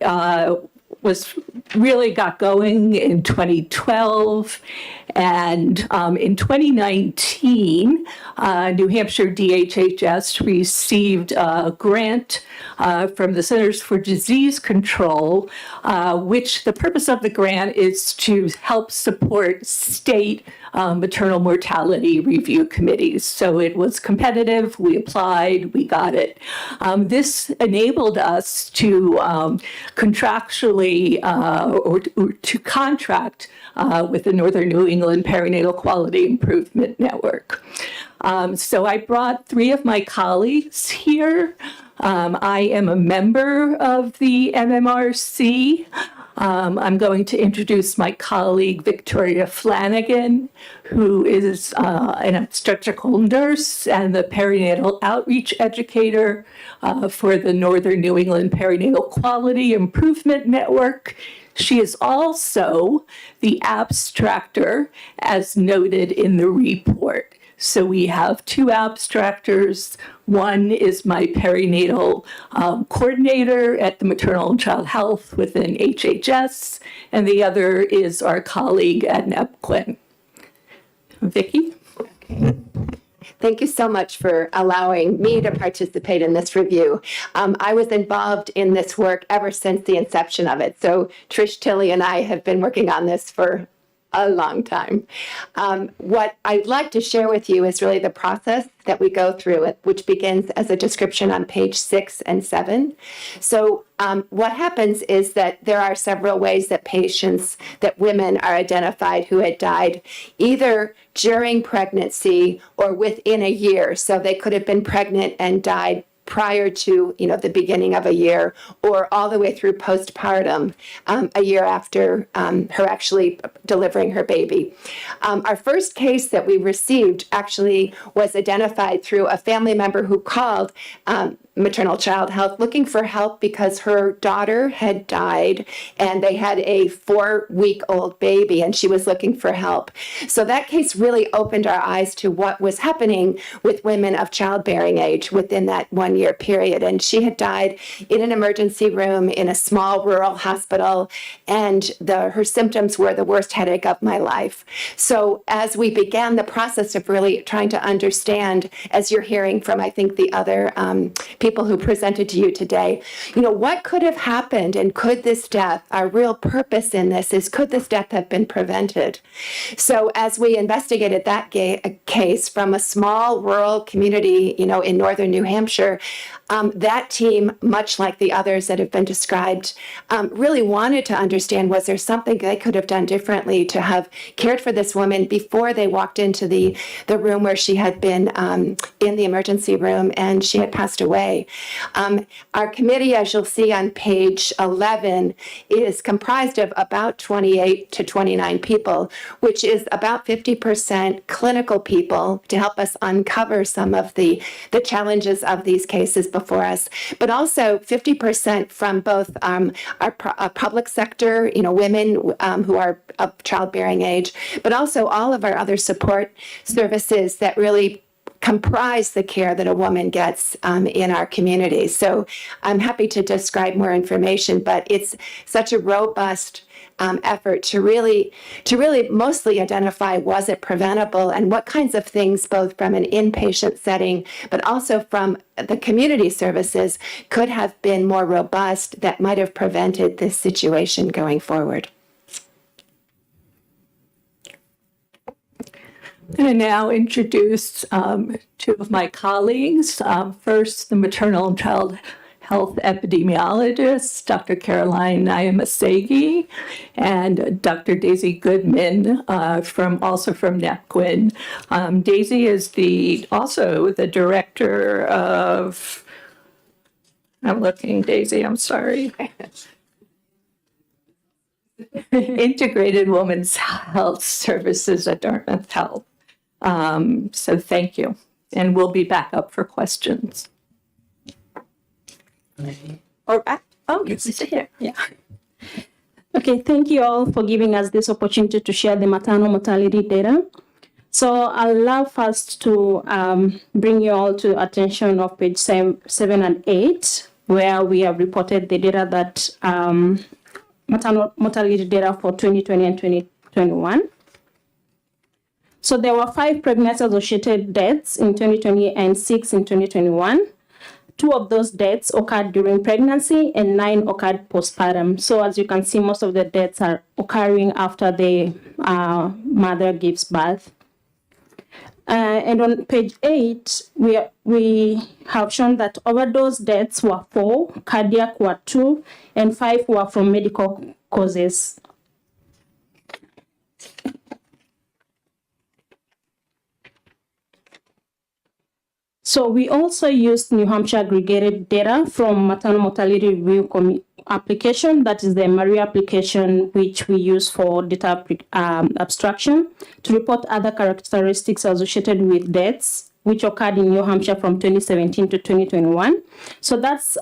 really got going in 2012. And in 2019, New Hampshire DHHS received a grant from the Centers for Disease Control, which the purpose of the grant is to help support state maternal mortality review committees. So it was competitive, we applied, we got it. This enabled us to contractually or to contract with the Northern New England Perinatal Quality Improvement Network. So I brought 3 of my colleagues here. I am a member of the MMRC. I'm going to introduce my colleague, Victoria Flanagan, who is an obstetrical nurse and the perinatal outreach educator for the Northern New England Perinatal Quality Improvement Network. She is also the abstractor, as noted in the report. So we have 2 abstractors. One is my perinatal coordinator at the Maternal and Child Health within HHS, and the other is our colleague at NEPQUIN. Vicki? Thank you so much for allowing me to participate in this review. I was involved in this work ever since the inception of it. So Trish Tilley and I have been working on this for a long time. What I'd like to share with you is really the process that we go through, which begins as a description on page 6 and 7. So what happens is that there are several ways that women are identified who had died either during pregnancy or within a year. So they could have been pregnant and died prior to the beginning of a year, or all the way through postpartum, a year after her actually delivering her baby. Our first case that we received actually was identified through a family member who called maternal child health looking for help because her daughter had died and they had a 4-week-old baby and she was looking for help. So that case really opened our eyes to what was happening with women of childbearing age within that 1-year period. And she had died in an emergency room in a small rural hospital, and her symptoms were the worst headache of my life. So as we began the process of really trying to understand, as you're hearing from, I think, the other people who presented to you today, what could have happened, and could this death, our real purpose in this is, could this death have been prevented? So as we investigated that case from a small rural community, in northern New Hampshire, that team, much like the others that have been described, really wanted to understand, was there something they could have done differently to have cared for this woman before they walked into the room where she had been in the emergency room and she had passed away. Our committee, as you'll see on page 11, is comprised of about 28 to 29 people, which is about 50% clinical people to help us uncover some of the challenges of these cases before us, but also 50% from both our public sector, women who are of childbearing age, but also all of our other support services that really comprise the care that a woman gets in our community. So I'm happy to describe more information, but it's such a robust effort to really mostly identify, was it preventable, and what kinds of things, both from an inpatient setting, but also from the community services, could have been more robust that might have prevented this situation going forward. I'm going to now introduce two of my colleagues. First, the maternal and child health epidemiologist, Dr. Caroline Nyamasegi, and Dr. Daisy Goodman, also from NAPQUIN. Daisy is also the director of, Daisy, I'm sorry. Integrated Women's Health Services at Dartmouth Health. So thank you. And we'll be back up for questions. Here. Yeah. Okay, thank you all for giving us this opportunity to share the maternal mortality data. So I'll love first to bring you all to attention of page 7 and 8, where we have reported the data that maternal mortality data for 2020 and 2021. So there were 5 pregnancy-associated deaths in 2020 and 6 in 2021. 2 of those deaths occurred during pregnancy and 9 occurred postpartum. So as you can see, most of the deaths are occurring after the mother gives birth. And on page 8, we have shown that overdose deaths were 4, cardiac were 2, and 5 were from medical causes. So we also used New Hampshire aggregated data from maternal mortality review application, that is the MARIA application, which we use for data abstraction, to report other characteristics associated with deaths which occurred in New Hampshire from 2017 to 2021. So that's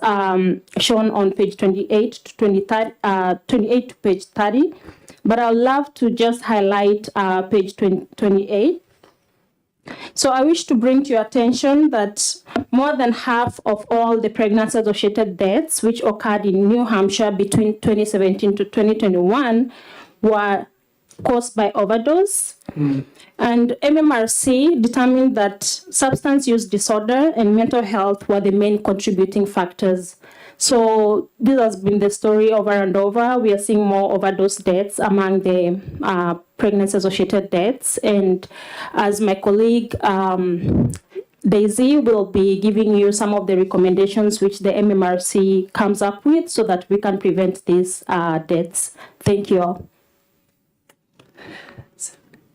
shown on page 28 to page 30. But I'd love to just highlight page 28. So I wish to bring to your attention that more than half of all the pregnancy-associated deaths which occurred in New Hampshire between 2017 to 2021 were caused by overdose. And MMRC determined that substance use disorder and mental health were the main contributing factors. So this has been the story over and over. We are seeing more overdose deaths among the pregnancy-associated deaths. And as my colleague Daisy will be giving you some of the recommendations which the MMRC comes up with so that we can prevent these deaths. Thank you all.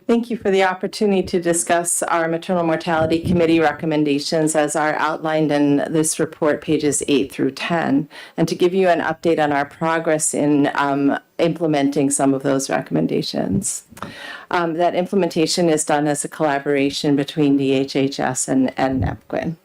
Thank you for the opportunity to discuss our Maternal Mortality Committee recommendations as are outlined in this report, pages 8 through 10, and to give you an update on our progress in implementing some of those recommendations. That implementation is done as a collaboration between DHHS and NEPQUIN.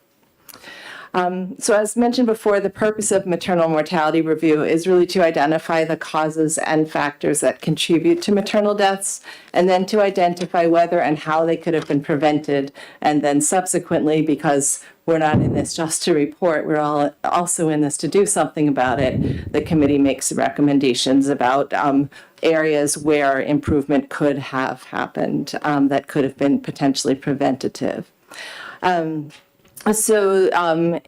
So as mentioned before, the purpose of maternal mortality review is really to identify the causes and factors that contribute to maternal deaths, and then to identify whether and how they could have been prevented. And then subsequently, because we're not in this just to report, we're all also in this to do something about it, the committee makes recommendations about areas where improvement could have happened that could have been potentially preventative. So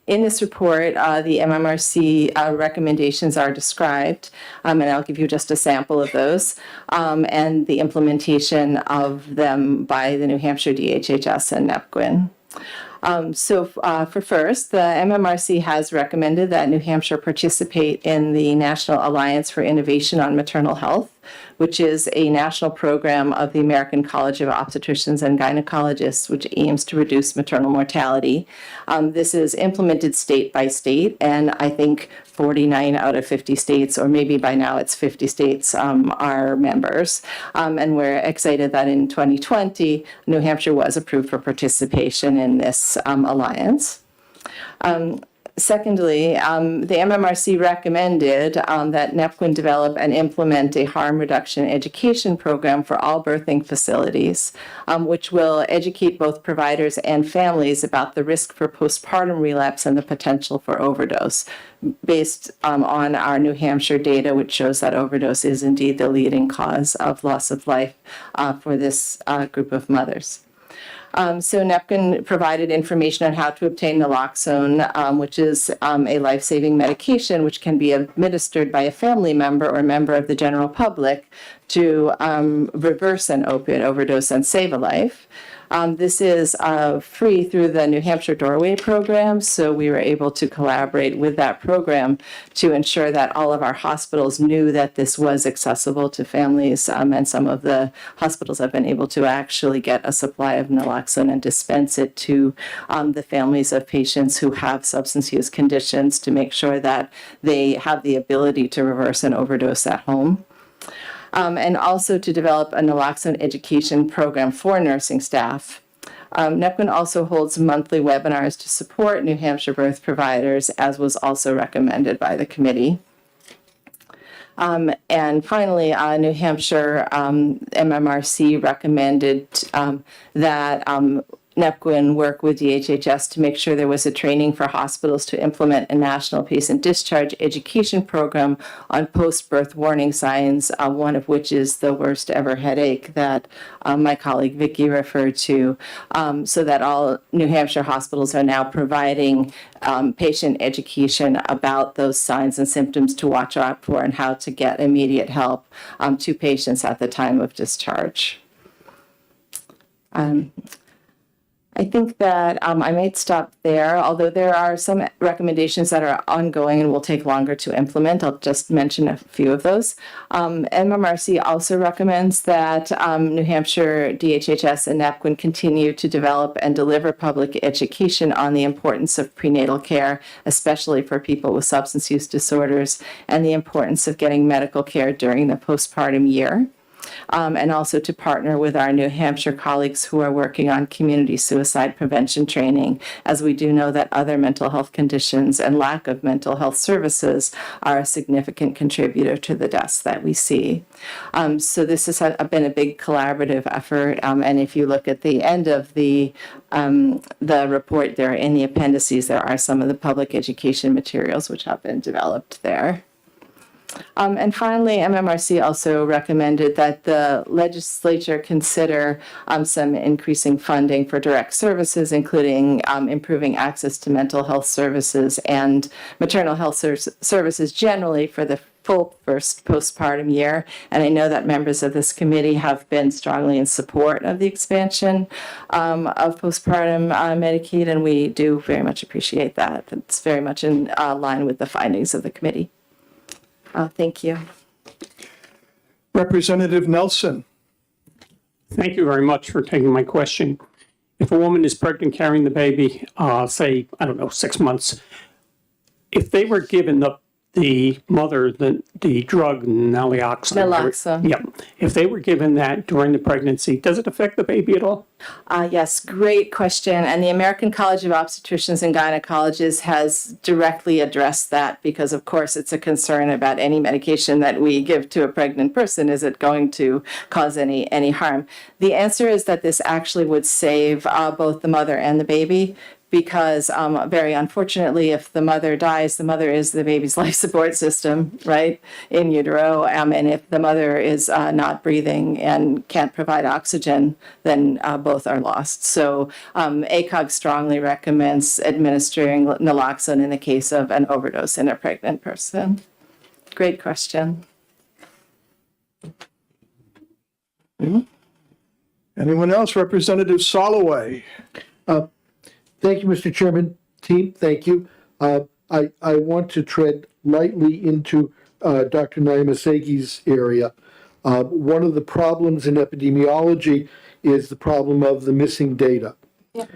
in this report, the MMRC recommendations are described, and I'll give you just a sample of those, and the implementation of them by the New Hampshire DHHS and NEPQUIN. For first, the MMRC has recommended that New Hampshire participate in the National Alliance for Innovation on Maternal Health, which is a national program of the American College of Obstetricians and Gynecologists, which aims to reduce maternal mortality. This is implemented state by state, and I think 49 out of 50 states, or maybe by now it's 50 states, are members. And we're excited that in 2020, New Hampshire was approved for participation in this alliance. Secondly, the MMRC recommended that NEPQUIN develop and implement a harm reduction education program for all birthing facilities, which will educate both providers and families about the risk for postpartum relapse and the potential for overdose, based on our New Hampshire data, which shows that overdose is indeed the leading cause of loss of life for this group of mothers. So NEPQUIN provided information on how to obtain naloxone, which is a life-saving medication which can be administered by a family member or member of the general public to reverse an opiate overdose and save a life. This is free through the New Hampshire Doorway program, so we were able to collaborate with that program to ensure that all of our hospitals knew that this was accessible to families, and some of the hospitals have been able to actually get a supply of naloxone and dispense it to the families of patients who have substance use conditions to make sure that they have the ability to reverse an overdose at home. And also to develop a naloxone education program for nursing staff. NEPQUIN also holds monthly webinars to support New Hampshire birth providers, as was also recommended by the committee. And finally, New Hampshire MMRC recommended that NEPQUIN work with DHHS to make sure there was a training for hospitals to implement a national patient discharge education program on post-birth warning signs, one of which is the worst ever headache that my colleague Vicki referred to, so that all New Hampshire hospitals are now providing patient education about those signs and symptoms to watch out for and how to get immediate help to patients at the time of discharge. I think that I might stop there, although there are some recommendations that are ongoing and will take longer to implement. I'll just mention a few of those. MMRC also recommends that New Hampshire DHHS and NEPQUIN continue to develop and deliver public education on the importance of prenatal care, especially for people with substance use disorders, and the importance of getting medical care during the postpartum year. And also to partner with our New Hampshire colleagues who are working on community suicide prevention training, as we do know that other mental health conditions and lack of mental health services are a significant contributor to the deaths that we see. So this has been a big collaborative effort, and if you look at the end of the report there in the appendices, there are some of the public education materials which have been developed there. And finally, MMRC also recommended that the legislature consider some increasing funding for direct services, including improving access to mental health services and maternal health services generally for the full first postpartum year. And I know that members of this committee have been strongly in support of the expansion of postpartum Medicaid, and we do very much appreciate that. It's very much in line with the findings of the committee. Thank you. Representative Nelson. Thank you very much for taking my question. If a woman is pregnant carrying the baby, say, 6 months, if they were given the mother the drug naloxone. Naloxone. Yep. If they were given that during the pregnancy, does it affect the baby at all? Yes, great question. And the American College of Obstetricians and Gynecologists has directly addressed that because, of course, it's a concern about any medication that we give to a pregnant person. Is it going to cause any harm? The answer is that this actually would save both the mother and the baby. Because very unfortunately, if the mother dies, the mother is the baby's life support system, right, in utero. And if the mother is not breathing and can't provide oxygen, then both are lost. So ACOG strongly recommends administering naloxone in the case of an overdose in a pregnant person. Great question. Anyone else? Representative Soloway. Thank you, Mr. Chairman. Team, thank you. I want to tread lightly into Dr. Naima Seghi's area. One of the problems in epidemiology is the problem of the missing data. Yeah.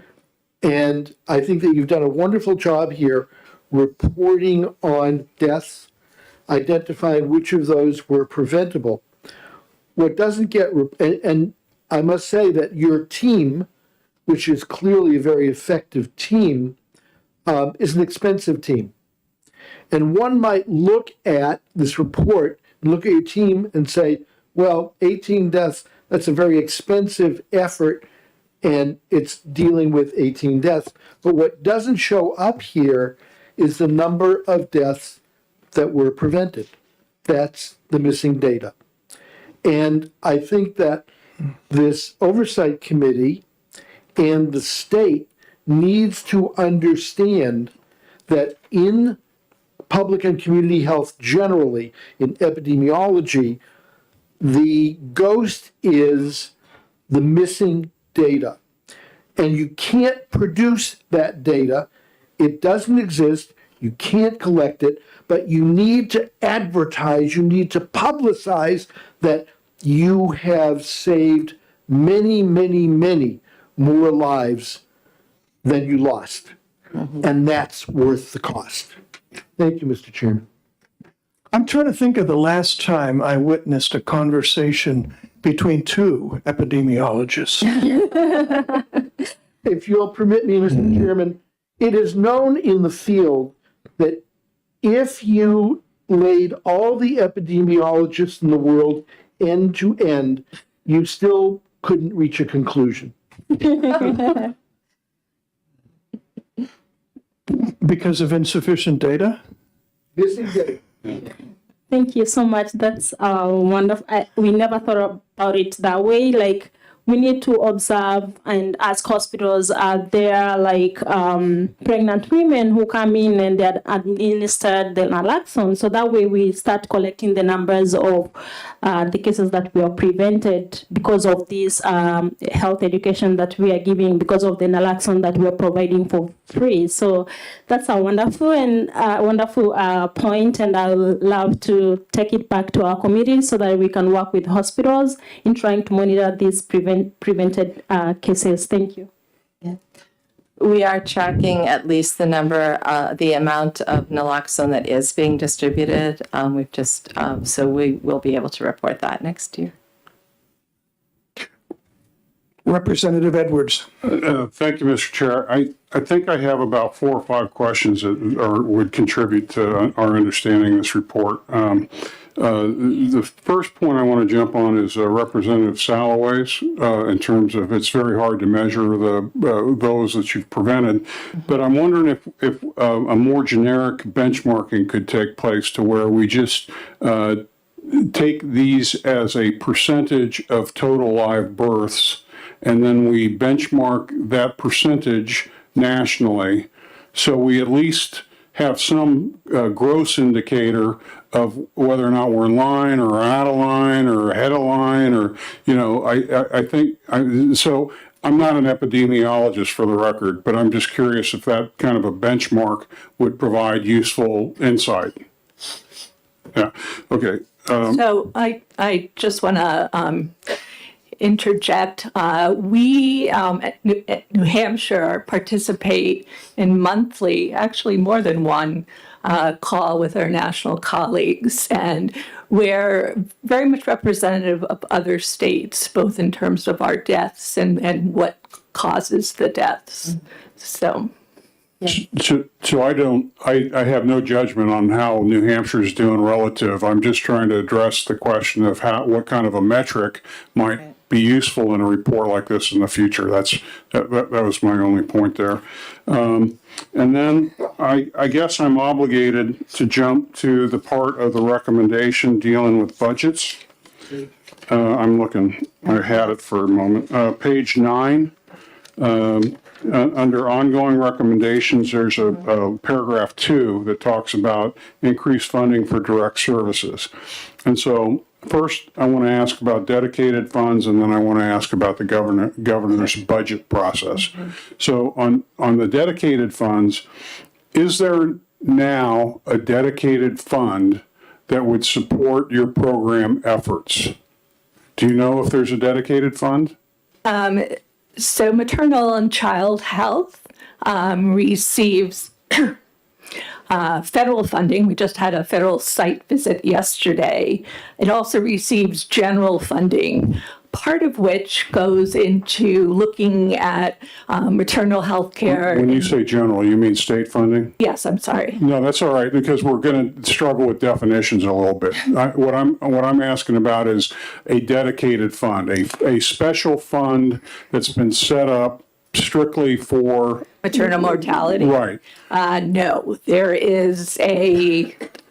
And I think that you've done a wonderful job here reporting on deaths, identifying which of those were preventable. What doesn't get, and I must say that your team, which is clearly a very effective team, is an expensive team. And one might look at this report and look at your team and say, well, 18 deaths, that's a very expensive effort, and it's dealing with 18 deaths. But what doesn't show up here is the number of deaths that were prevented. That's the missing data. And I think that this oversight committee and the state needs to understand that in public and community health generally, in epidemiology, the ghost is the missing data. And you can't produce that data. It doesn't exist. You can't collect it, but you need to advertise, you need to publicize that you have saved many, many, many more lives than you lost. And that's worth the cost. Thank you, Mr. Chairman. I'm trying to think of the last time I witnessed a conversation between two epidemiologists. If you'll permit me, Mr. Chairman, it is known in the field that if you laid all the epidemiologists in the world end to end, you still couldn't reach a conclusion. Because of insufficient data? Missing data. Thank you so much. That's wonderful. We never thought about it that way. Like, we need to observe and ask hospitals, are there pregnant women who come in and they're administered the naloxone? So that way we start collecting the numbers of the cases that we are prevented because of this health education that we are giving, because of the naloxone that we are providing for free. So that's a wonderful point, and I would love to take it back to our committee so that we can work with hospitals in trying to monitor these prevented cases. Thank you. Yeah. We are tracking at least the amount of naloxone that is being distributed. We've just, so we will be able to report that next year. Representative Edwards. Thank you, Mr. Chair. I think I have about 4 or 5 questions that would contribute to our understanding this report. The first point I want to jump on is Representative Salloway's, in terms of it's very hard to measure those that you've prevented. But I'm wondering if a more generic benchmarking could take place to where we just take these as a percentage of total live births, and then we benchmark that percentage nationally, so we at least have some gross indicator of whether or not we're in line or out of line or ahead of line, or, you know, I think, so I'm not an epidemiologist for the record, but I'm just curious if that kind of a benchmark would provide useful insight. Yeah, okay. So I just want to interject. We at New Hampshire participate in monthly, actually more than one, call with our national colleagues, and we're very much representative of other states, both in terms of our deaths and what causes the deaths. So. So I have no judgment on how New Hampshire is doing relative. I'm just trying to address the question of what kind of a metric might be useful in a report like this in the future. That was my only point there. And then I guess I'm obligated to jump to the part of the recommendation dealing with budgets. I'm looking, I had it for a moment. Page 9. Under ongoing recommendations, there's a paragraph 2 that talks about increased funding for direct services. And so first I want to ask about dedicated funds, and then I want to ask about the governor's budget process. So on the dedicated funds, is there now a dedicated fund that would support your program efforts? Do you know if there's a dedicated fund? So maternal and child health receives federal funding. We just had a federal site visit yesterday. It also receives general funding, part of which goes into looking at maternal health care. When you say general, you mean state funding? Yes, I'm sorry. No, that's all right, because we're going to struggle with definitions a little bit. What I'm asking about is a dedicated fund, a special fund that's been set up strictly for Maternal mortality. Right. No, there is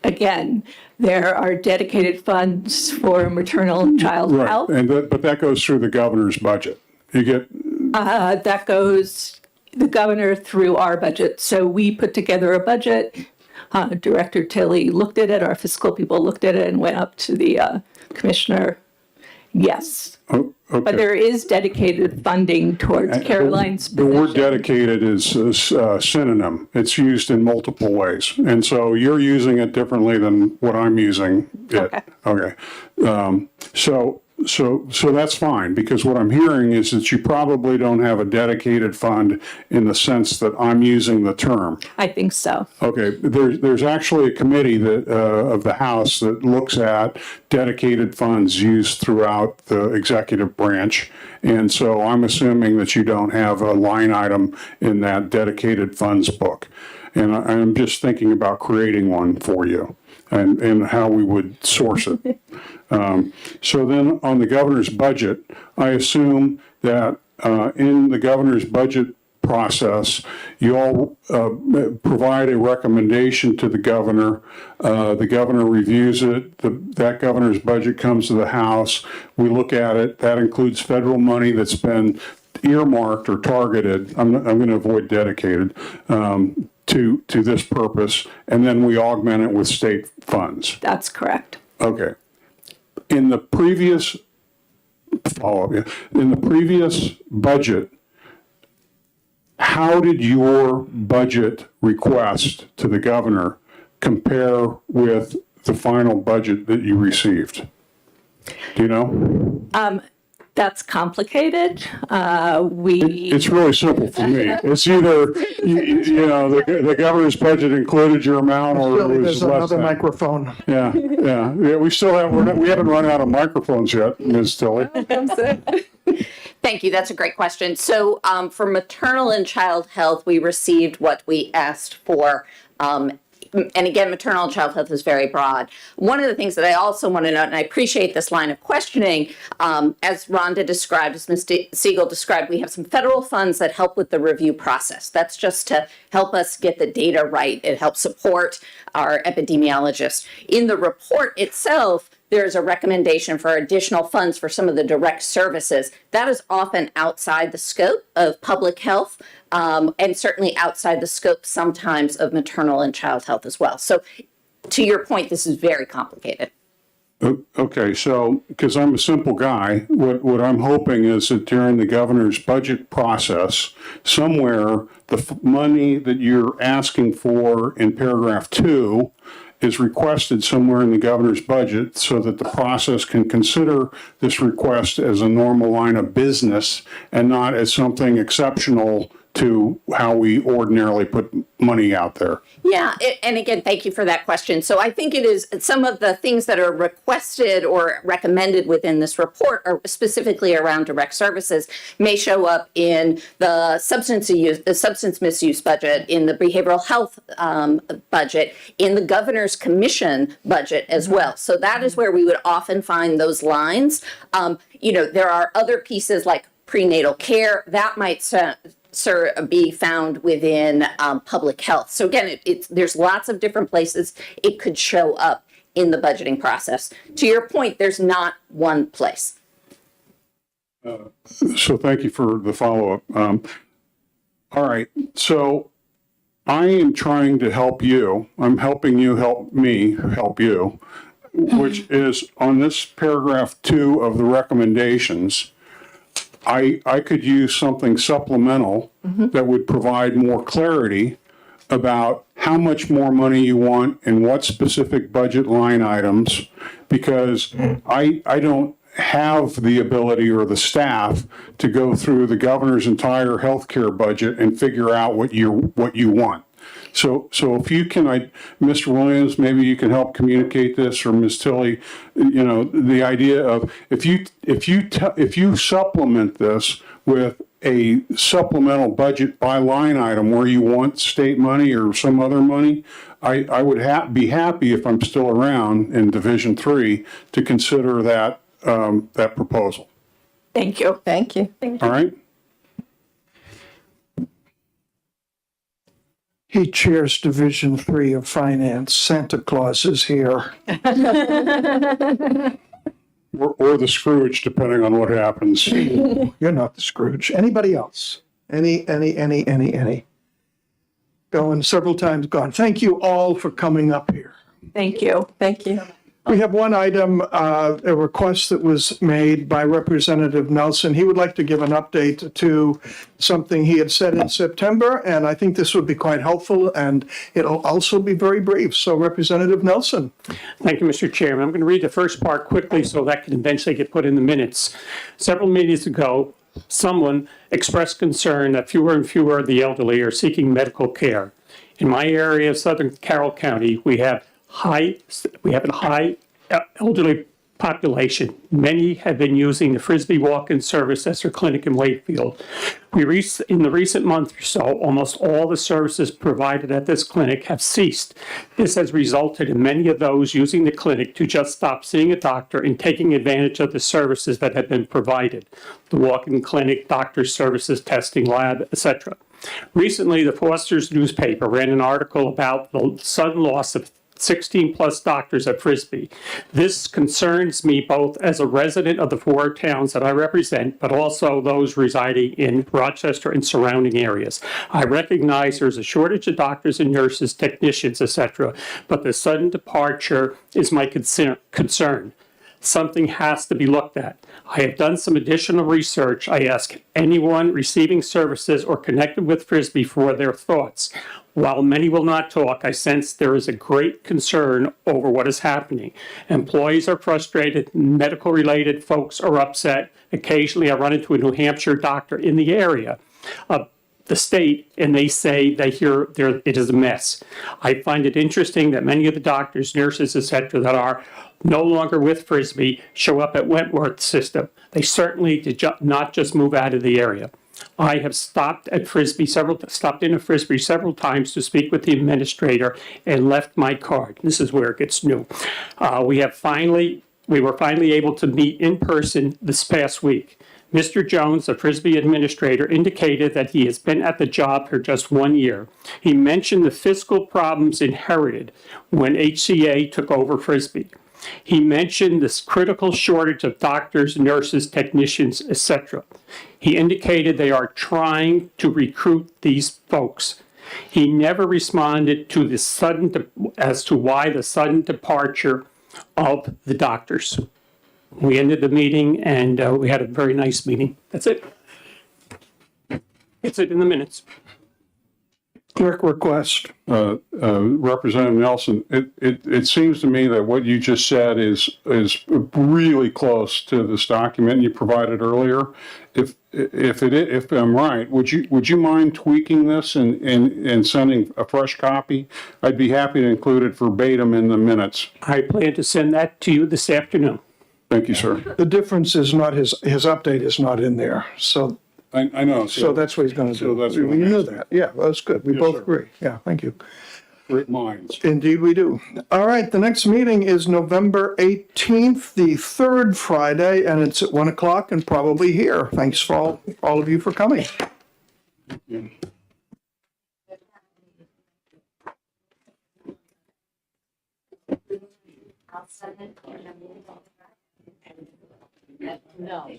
again, there are dedicated funds for maternal and child Right, health. but that goes through the governor's budget. You get That goes the governor through our budget. So we put together a budget. Director Tilley looked at it. Our fiscal people looked at it and went up to the commissioner. Yes. okay. But there is dedicated funding towards Caroline's The word dedicated is a synonym. It's used in multiple ways. And so you're using it differently than what I'm using it. Okay. So that's fine, because what I'm hearing is that you probably don't have a dedicated fund in the sense that I'm using the term. I think so. Okay, there's actually a committee that of the House that looks at dedicated funds used throughout the executive branch. And so I'm assuming that you don't have a line item in that dedicated funds book. And I'm just thinking about creating one for you and how we would source it. So then on the governor's budget, I assume that in the governor's budget process, you all provide a recommendation to the governor. The governor reviews it. That governor's budget comes to the House. We look at it. That includes federal money that's been earmarked or targeted. I'm going to avoid dedicated to this purpose, and then we augment it with state funds. That's correct. Okay. In the previous budget, how did your budget request to the governor compare with the final budget that you received? Do you know? That's complicated. It's really simple for me. It's either, the governor's budget included your amount or it was There's less another than. microphone. Yeah. We haven't run out of microphones yet, Ms. Tilley. Thank you. That's a great question. So for maternal and child health, we received what we asked for and again, maternal and child health is very broad. One of the things that I also want to note, and I appreciate this line of questioning, as Rhonda described, as Ms. Siegel described, we have some federal funds that help with the review process. That's just to help us get the data right. It helps support our epidemiologists. In the report itself, there's a recommendation for additional funds for some of the direct services. That is often outside the scope of public health, and certainly outside the scope sometimes of maternal and child health as well. So to your point, this is very complicated. Okay, so, because I'm a simple guy, what I'm hoping is that during the governor's budget process, somewhere, the money that you're asking for in paragraph 2 is requested somewhere in the governor's budget so that the process can consider this request as a normal line of business and not as something exceptional to how we ordinarily put money out there. Yeah, and again, thank you for that question. So I think it is some of the things that are requested or recommended within this report, or specifically around direct services, may show up in the substance misuse budget, in the behavioral health budget, in the governor's commission budget as well. So that is where we would often find those lines. There are other pieces like prenatal care that might be found within public health. So again, there's lots of different places it could show up in the budgeting process. To your point, there's not one place. So thank you for the follow-up. All right, so I am trying to help you. I'm helping you help me help you, which is on this paragraph 2 of the recommendations. I could use something supplemental that would provide more clarity about how much more money you want and what specific budget line items, because I don't have the ability or the staff to go through the governor's entire healthcare budget and figure out what you want. So if you can, Mr. Williams, maybe you can help communicate this, or Ms. Tilley, the idea of if you supplement this with a supplemental budget by line item where you want state money or some other money, I would be happy, if I'm still around in Division 3, to consider that proposal. Thank you. Thank you. All right? He chairs Division 3 of Finance. Santa Claus is here. Or the Scrooge, depending on what happens. You're not the Scrooge. Anybody else? Any? Going several times gone. Thank you all for coming up here. Thank you. Thank you. We have one item, a request that was made by Representative Nelson. He would like to give an update to something he had said in September, and I think this would be quite helpful, and it'll also be very brief. So Representative Nelson. Thank you, Mr. Chairman. I'm going to read the first part quickly so that can eventually get put in the minutes. Several meetings ago, someone expressed concern that fewer and fewer of the elderly are seeking medical care. In my area of Southern Carroll County, we have a high elderly population. Many have been using the Frisbee walk-in service as their clinic in Wakefield. In the recent month or so, almost all the services provided at this clinic have ceased. This has resulted in many of those using the clinic to just stop seeing a doctor and taking advantage of the services that have been provided. The walk-in clinic, doctor services, testing lab, etc. Recently, the Foster's newspaper ran an article about the sudden loss of 16 plus doctors at Frisbee. This concerns me both as a resident of the 4 towns that I represent, but also those residing in Rochester and surrounding areas. I recognize there's a shortage of doctors and nurses, technicians, etc., but the sudden departure is my concern. Something has to be looked at. I have done some additional research. I ask anyone receiving services or connected with Frisbee for their thoughts. While many will not talk, I sense there is a great concern over what is happening. Employees are frustrated, medical-related folks are upset. Occasionally I run into a New Hampshire doctor in the area of the state, and they say they hear it is a mess. I find it interesting that many of the doctors, nurses, etc., that are no longer with Frisbee show up at Wentworth system. They certainly did not just move out of the area. I have stopped in a Frisbee several times to speak with the administrator and left my card. This is where it gets new. We were finally able to meet in person this past week. Mr. Jones, the Frisbee administrator, indicated that he has been at the job for just 1 year. He mentioned the fiscal problems inherited when HCA took over Frisbee. He mentioned this critical shortage of doctors, nurses, technicians, etc. He indicated they are trying to recruit these folks. He never responded to as to why the sudden departure of the doctors. We ended the meeting and we had a very nice meeting. That's it. It's it in the minutes. Clerk request. Representative Nelson, it seems to me that what you just said is really close to this document you provided earlier. If I'm right, would you mind tweaking this and sending a fresh copy? I'd be happy to include it verbatim in the minutes. I plan to send that to you this afternoon. Thank you, sir. The difference is not his update is not in there. So I know. So that's what he's going to do. that's what You knew that. Yeah, that's good. We both sir. agree. Yeah, thank you. Great minds. Indeed, we do. All right, the next meeting is November 18th, the third Friday, and it's at 1 o'clock and probably here. Thanks for all of you for coming. No.